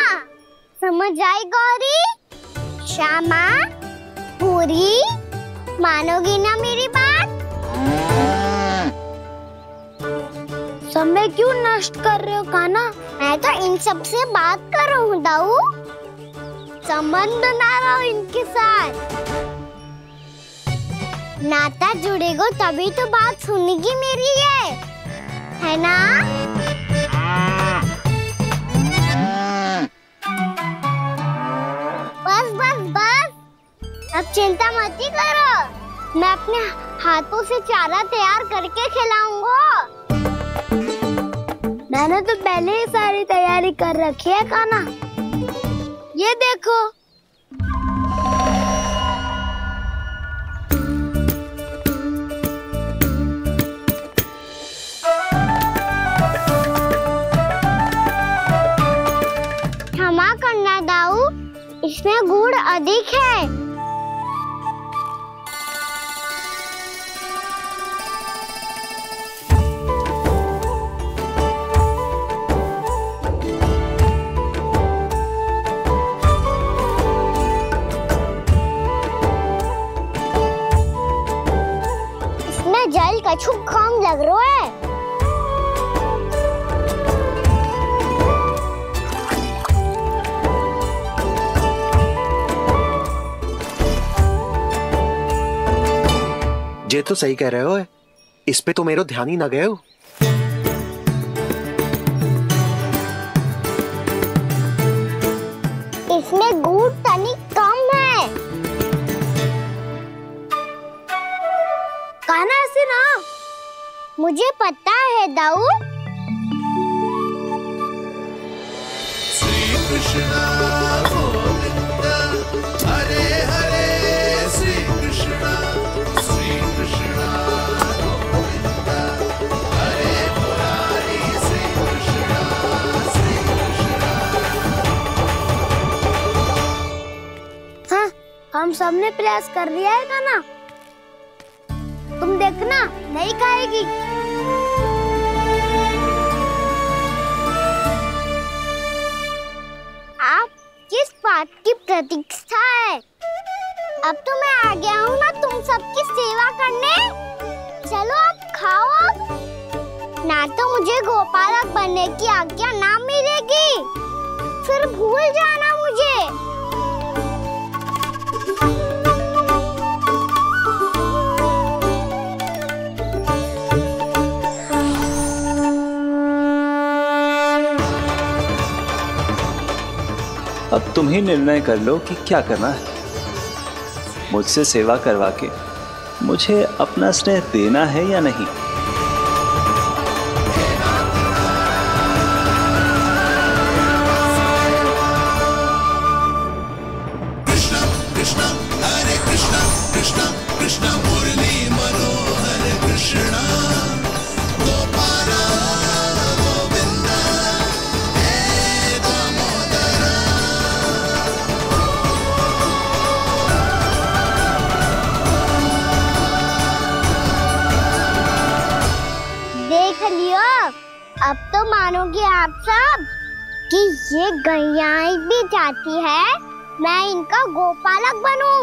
समझ आई गौरी? श्यामा, पूरी, मानोगी ना मेरी बात? समय क्यों नष्ट कर रहे हो कान्हा? मैं तो इन सब से बात कर रहा हूँ दाऊ, संबंध बना रहा हूँ इनके साथ। नाता जुड़ेगा तभी तो बात सुनेगी मेरी, ये है ना? बस बस बस, अब चिंता मत ही करो, मैं अपने हाथों से चारा तैयार करके खिलाऊंगा। मैंने तो पहले ही सारी तैयारी कर रखी है कान्हा, ये देखो। क्षमा करना दाऊ, इसमें गुड़ अधिक है। इसमें जल कछु कम लग रहा है। ये तो सही कह रहे हो, इस पे तो मेरो ध्यान ही ना गए हो। इसमें गुड़ तनिक कम है। कान्हा से ना, मुझे पता है दाऊ, हम सब ने प्रयास कर दिया है कान्हा। तुम देखना नहीं खाएगी। आप किस बात की प्रतीक्षा है? अब तो मैं आ गया हूँ ना तुम सबकी सेवा करने। चलो आप खाओ अब। ना तो मुझे गोपालक बनने की आज्ञा ना मिलेगी, फिर भूल जाना मुझे। अब तुम ही निर्णय कर लो कि क्या करना है। मुझसे सेवा करवा के मुझे अपना स्नेह देना है या नहीं। अब तो मानोगे आप सब कि ये गैयाएं भी चाहती है मैं इनका गोपालक बनूं।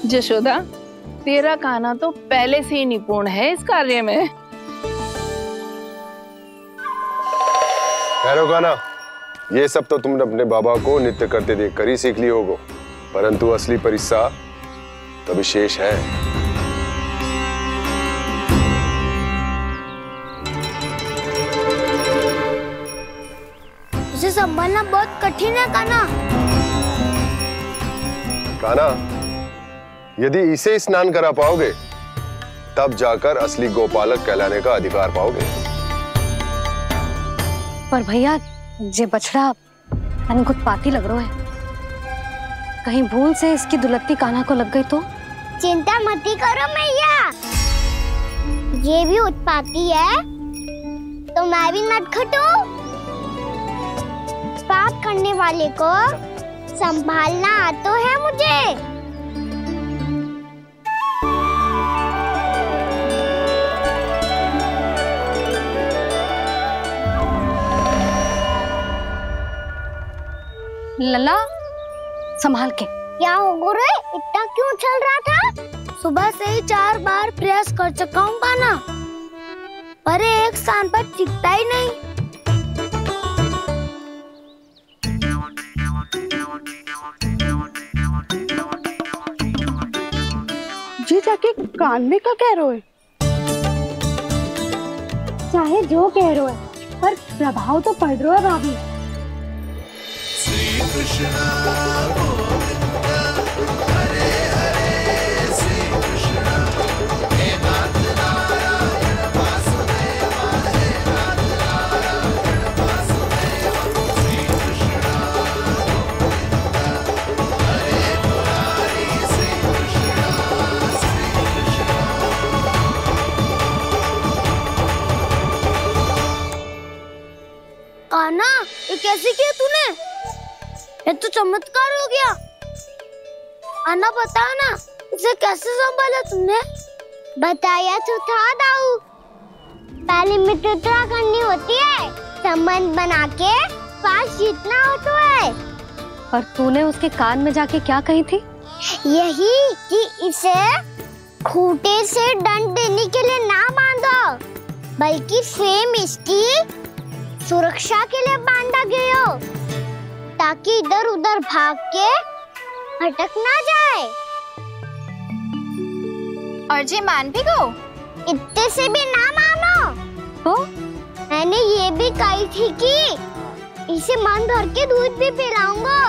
जशोदा, तेरा कान्हा तो पहले से ही निपुण है इस कार्य में। ठहरो कान्हा, ये सब तो तुमने अपने बाबा को नृत्य करते देख कर ही सीख ली होगो, परंतु असली परिश्रम तो विशेष है। इसे संभालना बहुत कठिन है कान्हा। कान्हा, यदि इसे स्नान करा पाओगे तब जाकर असली गोपालक कहलाने का अधिकार पाओगे। पर भैया, ये बछड़ा उत्पाती लग रहा है। कहीं भूल से इसकी दुलत्ती कान्हा को लग गई तो? चिंता मत करो मैया, ये भी उत्पाती है तो मैं भी नटखट हूँ। पाप करने वाले को संभालना आता है मुझे। लला, संभाल के। क्या हो गुरु, इतना क्यों चल रहा था? सुबह से ही 4 बार प्रयास कर चुका हूँ कान्हा, पर एक स्थान पर टिकता ही नहीं। जी जाके कान में का कह रहे हो? चाहे जो कह रहे हो, पर प्रभाव तो पड़ रहा है भाभी। श्री कृष्णा गोविंद हरे हरे, श्री कृष्णा हे नाथ नारायण वासुदेव, हे नाथ नारायण वासुदेव, श्री कृष्णा गोविंद हरे मुरारी, श्री कृष्णा श्री कृष्णा। कान्हा, ये कैसे किया तूने? ये तो चमत्कार हो गया। अन्ना बताओ ना, इसे कैसे संभाला तुमने? बताया तो था दाऊ, पहले मित्रता करनी होती है, संबंध बना के पास जीतना होता है। और तूने उसके कान में जाके क्या कही थी? यही कि इसे खूंटे से दंड देने के लिए ना बांधो, बल्कि फेम इसकी सुरक्षा के लिए बांधा गया हो, ताकि इधर उधर भाग के भटक ना जाए। और जी मान भी गो? इतने से भी ना मानो तो? मैंने ये भी कही थी कि इसे मन भर के दूध भी पिलाऊंगा,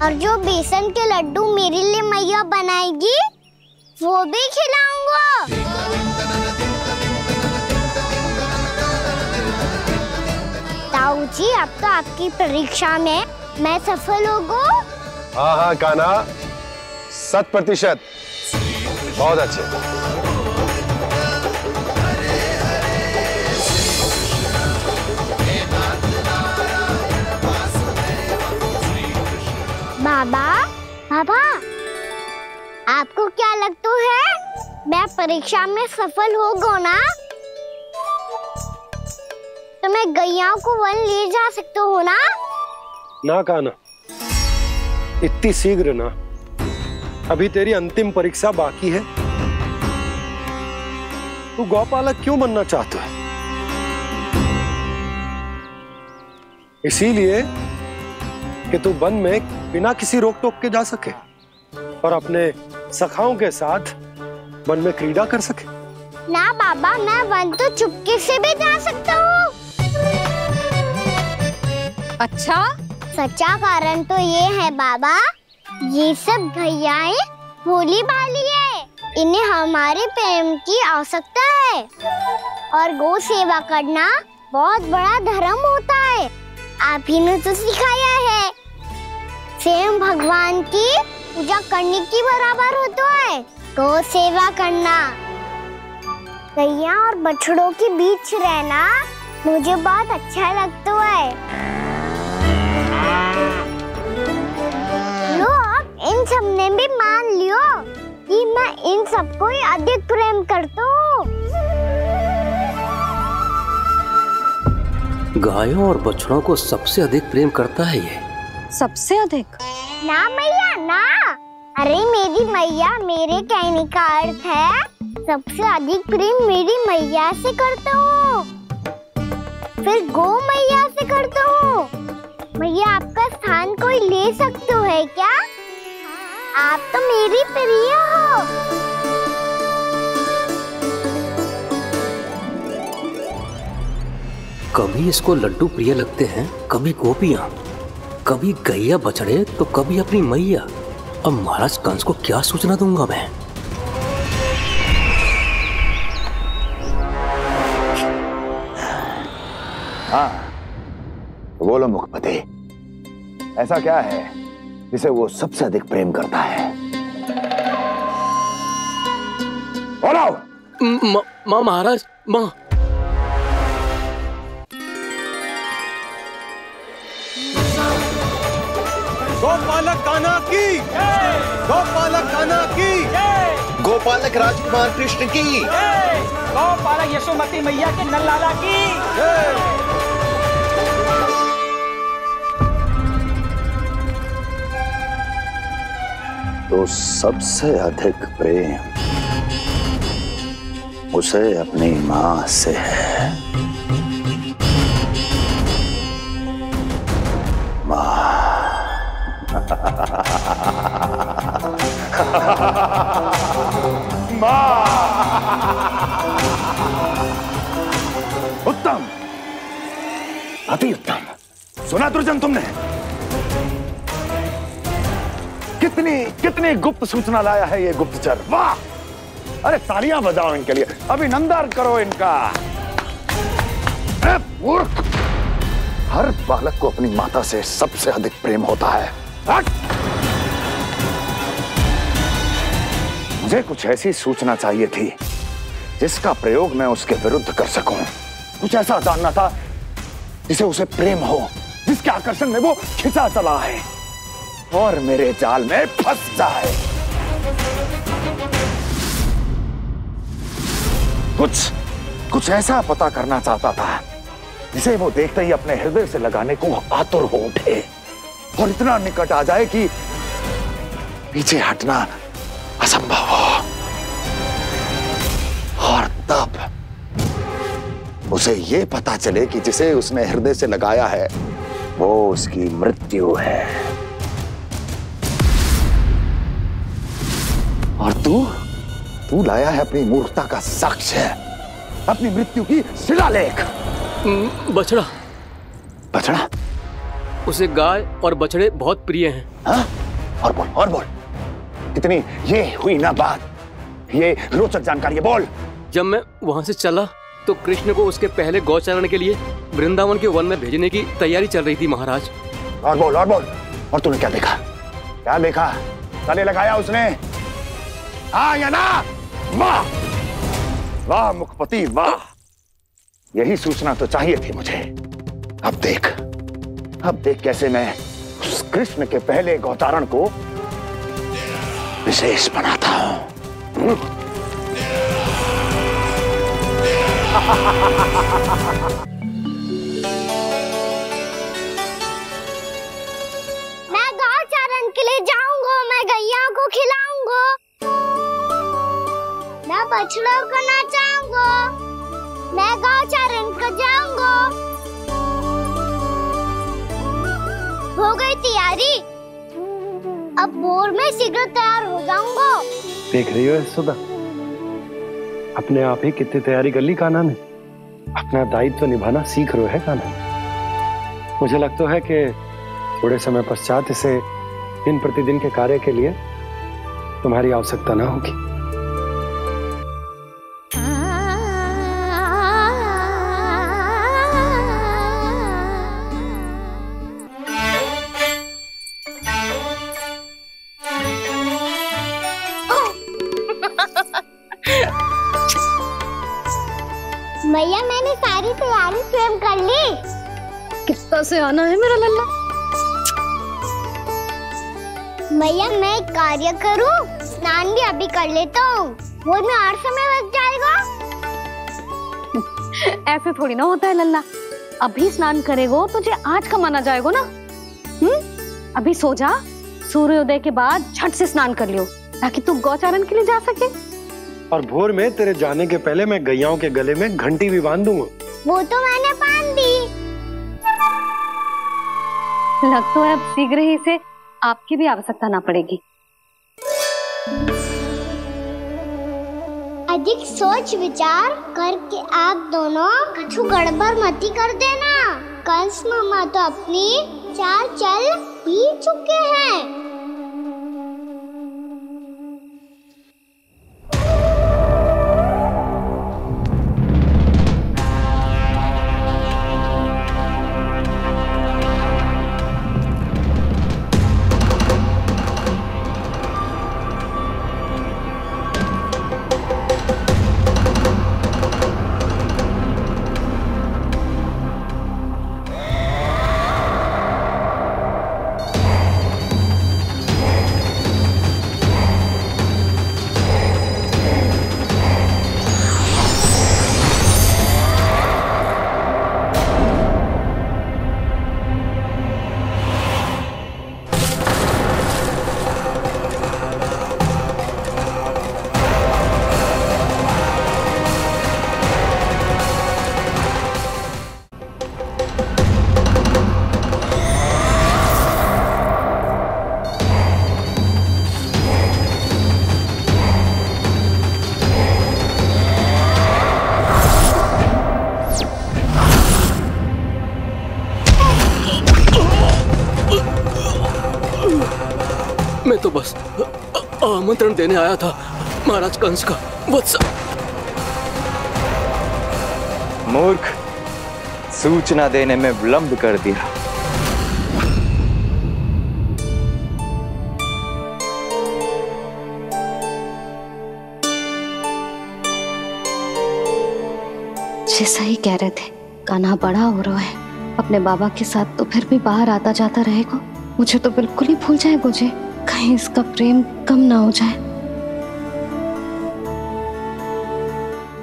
और जो बेसन के लड्डू मेरे लिए मैया बनाएगी वो भी खिलाऊंगा। ताऊ जी, अब तो आपकी परीक्षा में मैं सफल होगा। हाँ हाँ कान्हा, 100%। बहुत अच्छे। आपको क्या लगता है मैं परीक्षा में सफल हो गो ना तो मैं गैया को वन ले जा सकता हूँ ना? ना कान्हा, इतनी शीघ्र ना, अभी तेरी अंतिम परीक्षा बाकी है। तू गौपालक क्यों बनना चाहता है? इसीलिए कि तू वन में बिना किसी रोक टोक के जा सके और अपने सखाओं के साथ वन में क्रीड़ा कर सके। ना बाबा, मैं वन तो चुपके से भी जा सकता हूँ। अच्छा, सच्चा कारण तो ये है बाबा, ये सब गैयाएं भोली भाली है, इन्हें हमारे प्रेम की आवश्यकता है और गौ सेवा करना बहुत बड़ा धर्म होता है। आप ही ने तो सिखाया है, स्वयं भगवान की पूजा करने की बराबर होता है गौ सेवा करना। गैया और बछड़ों के बीच रहना मुझे बहुत अच्छा लगता है। लो, इन सब ने भी मान लियो कि मैं इन सबको ही अधिक प्रेम करता हूँ। गायों और बछड़ों को सबसे अधिक प्रेम करता है ये। सबसे अधिक? ना मैया ना, अरे मेरी मैया, मेरे कहने का अर्थ है सबसे अधिक प्रेम मेरी मैया से करता हूँ, फिर गौ मैया से करता हूँ। मैया, आपका स्थान कोई ले सकते है क्या? आप तो मेरी प्रिय हो। कभी इसको लड्डू प्रिय लगते हैं, कभी गोपियां, कभी गैया बछड़े, तो कभी अपनी मैया। अब महाराज कंस को क्या सूचना दूंगा मैं? हाँ, बोलो मुखपति, ऐसा क्या है जिसे वो सबसे अधिक प्रेम करता है? बोलो। माँ महाराज, माँ। गोपालक कान्हा की, गोपालक कान्हा की, गोपालक राजकुमार कृष्ण की, गोपालक यशोमती मैया के नललाला की। तो सबसे अधिक प्रेम उसे अपनी मां से है। उत्तम, अति उत्तम। सुना दुर्जन तुमने? कितनी गुप्त सूचना लाया है ये गुप्तचर। वाह! अरे तालियां बजाओ इनके लिए, अभिनंदन करो इनका। मूर्ख! हर बालक को अपनी माता से सबसे अधिक प्रेम होता है। मुझे कुछ ऐसी सूचना चाहिए थी जिसका प्रयोग मैं उसके विरुद्ध कर सकूं। कुछ ऐसा जानना था जिसे उसे प्रेम हो, जिसके आकर्षण में वो खिंचा चला है और मेरे जाल में फंस जाए। कुछ ऐसा पता करना चाहता था जिसे वो देखते ही अपने हृदय से लगाने को आतुर हो उठे और इतना निकट आ जाए कि पीछे हटना असंभव हो। और तब उसे ये पता चले कि जिसे उसने हृदय से लगाया है वो उसकी मृत्यु है। और तू लाया है अपनी मूर्खता का साक्ष्य, अपनी मृत्यु की शिलालेख। बछड़ा। बछड़ा? उसे गाय और बछड़े बहुत प्रिय हैं। हाँ? और बोल। कितनी ये हुई ना बात, ये रोचक जानकारी है, बोल। जब मैं वहां से चला तो कृष्ण को उसके पहले गौचारण के लिए वृंदावन के वन में भेजने की तैयारी चल रही थी महाराज। और बोल। और तूने क्या देखा? गले लगाया उसने? हाँ या ना? वाह मुखपति वाह, यही सूचना तो चाहिए थी मुझे। अब देख कैसे मैं उस कृष्ण के पहले गौचारण को विशेष बनाता हूं। मैं गौ चारण के लिए जाऊंगा, मैं गैया को खिलाऊंगा, मैं बछड़ों को नचाऊंगा, मैं गौ चारण को जाऊंगा। हो गई तैयारी, अब भोर में शीघ्र तैयार हो जाऊंगा। देख रही हो यशोदा, अपने आप ही कितनी तैयारी कर ली कान्हा ने। अपना दायित्व निभाना सीख रहे है कान्हा। मुझे लगता है कि थोड़े समय पश्चात इसे दिन प्रतिदिन के कार्य के लिए तुम्हारी आवश्यकता ना होगी। भैया मैंने सारी तैयारी स्वयं कर ली। कितना से आना है मेरा लल्ला? भैया मैं एक कार्य करूं, स्नान भी अभी कर लेता हूँ, वो में और समय लग जाएगा। ऐसे थोड़ी ना होता है लल्ला, अभी स्नान करेगो तुझे आज का माना जाएगा ना। अभी सो जा, सूर्योदय के बाद झट से स्नान कर लियो ताकि तू गौचारण के लिए जा सके। और भोर में तेरे जाने के पहले मैं गैयाओं के गले में घंटी भी बांध दूंगा। वो तो मैंने बांध दी। लग तो है अब शीघ्र ही से आपकी भी आवश्यकता ना पड़ेगी। अधिक सोच विचार करके आप दोनों कछु गड़बड़ मती कर देना। कंस मामा तो अपनी चाल चल ही चुके हैं। मैं तो बस आमंत्रण देने आया था महाराज कंस का। वत्स मूर्ख, सूचना देने में विलंब कर दिया। जैसा ही कह रहे थे, कान्हा बड़ा हो रहा है, अपने बाबा के साथ तो फिर भी बाहर आता जाता रहेगा। मुझे तो बिल्कुल ही भूल जाए मुझे, कहीं इसका प्रेम कम ना हो जाए।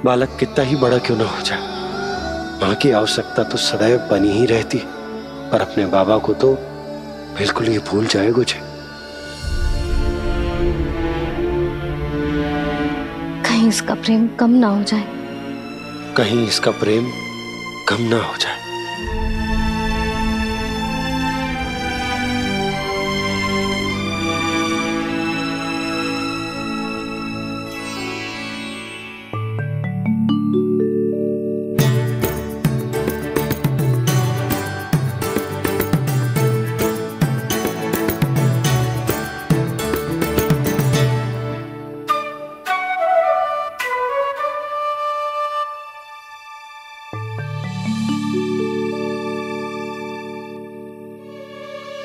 बालक कितना ही बड़ा क्यों ना हो जाए, माँ की आवश्यकता तो सदैव बनी ही रहती, पर अपने बाबा को तो बिल्कुल ही भूल जाए मुझे। कहीं इसका प्रेम कम ना हो जाए, कहीं इसका प्रेम कम ना हो जाए।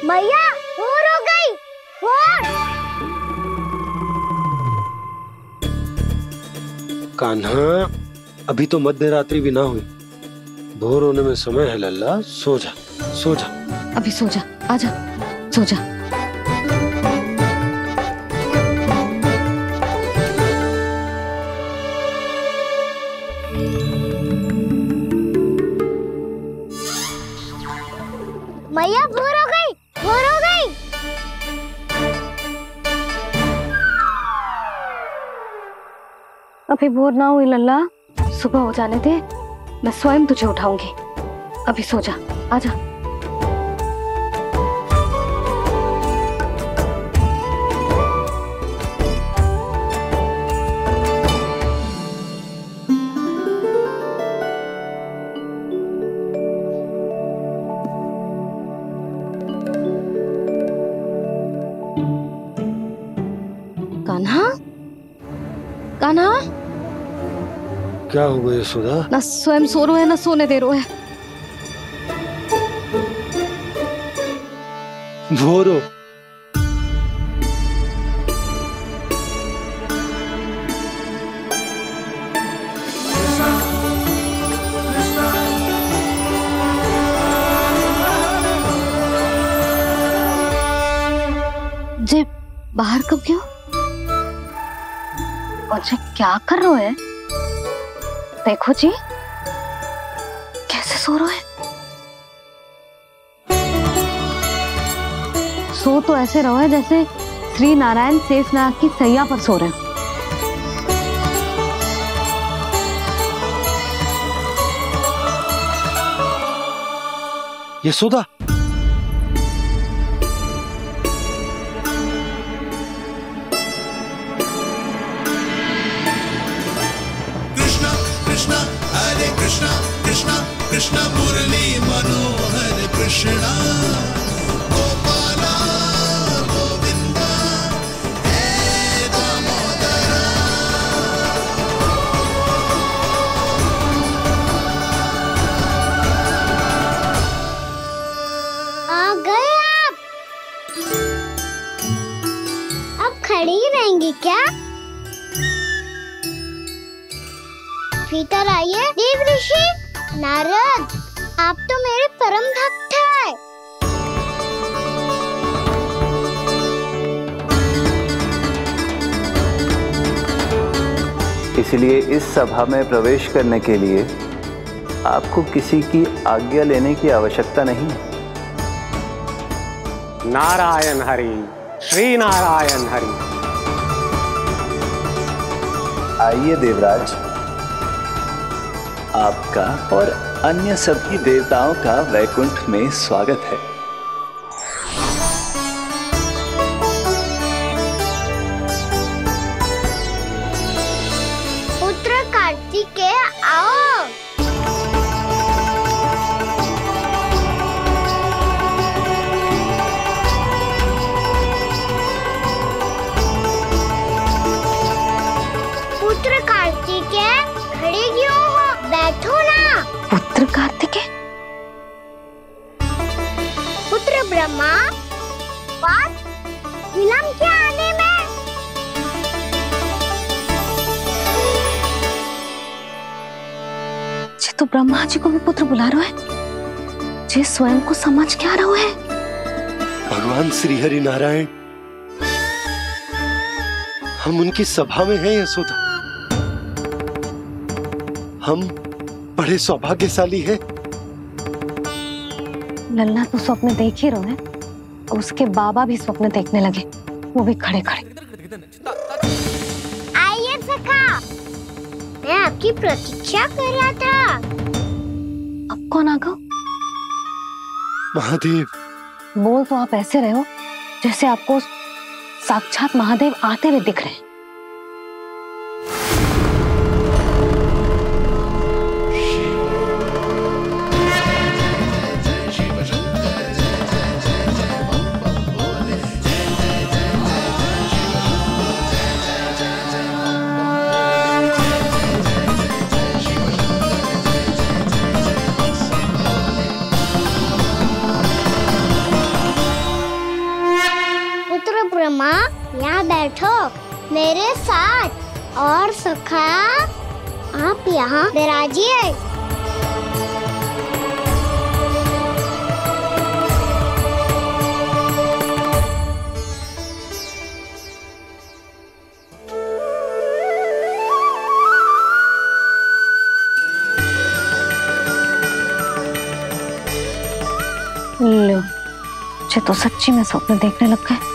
भैया भोर हो गई, भोर। कान्हा, अभी तो मध्य रात्रि भी ना हुई, भोर होने में समय है लल्ला। सो जा, सो जा। अभी सो जा, आजा, सो जा। अभी भोर ना हुई लल्ला, सुबह हो जाने दे, मैं स्वयं तुझे उठाऊंगी। अभी सो जा, आजा। कान्हा, कान्हा, क्या हो गया यशोदा? ना स्वयं सो रहे है ना सोने दे रहे है। भोरो जे बाहर कब क्यों? और जे क्या कर रहे है? देखो जी कैसे सो रहे हैं। सो तो ऐसे रहो है जैसे श्री नारायण शेषनाग की सैया पर सो रहे हैं। यशोदा, कृष्णा हरे कृष्णा कृष्णा कृष्णा मुरली मनोहर कृष्णा गोपाला गोविंदा हे दामोदरा। आ गए आप? अब खड़ी ही रहेंगी क्या? भीतर आइए। देव ऋषि नारद, आप तो मेरे परम भक्त हैं। इसलिए इस सभा में प्रवेश करने के लिए आपको किसी की आज्ञा लेने की आवश्यकता नहीं है। नारायण हरि, श्री नारायण हरि। आइए देवराज, आपका और अन्य सभी देवताओं का वैकुंठ में स्वागत है। पुत्र कार्तिकेय आओ। पुत्र कार्तिकेय खड़े क्यों हो? बैठो ना। पुत्र कार्तिकेय? पुत्र ब्रह्मा, बात विलंब क्या आने में? जे तो ब्रह्मा जी को भी पुत्र बुला रहे हैं, जे स्वयं को समझ क्या रहे है? भगवान श्री हरि नारायण, हम उनकी सभा में हैं यशोदा। हम बड़े सौभाग्यशाली हैं। लल्ला तो स्वप्न देख ही रहे हैं, और उसके बाबा भी स्वप्न देखने लगे, वो भी खड़े खड़े। आइए सखा, मैं आपकी प्रतीक्षा कर रहा था। अब कौन आ गया? महादेव। बोल तो आप ऐसे रहे हो जैसे आपको साक्षात महादेव आते हुए दिख रहे हैं। ब्रह्मा, यहाँ बैठो मेरे साथ, और सखा आप यहाँ विराजिए। लो, मुझे तो सच्ची में स्वप्न देखने लग गए।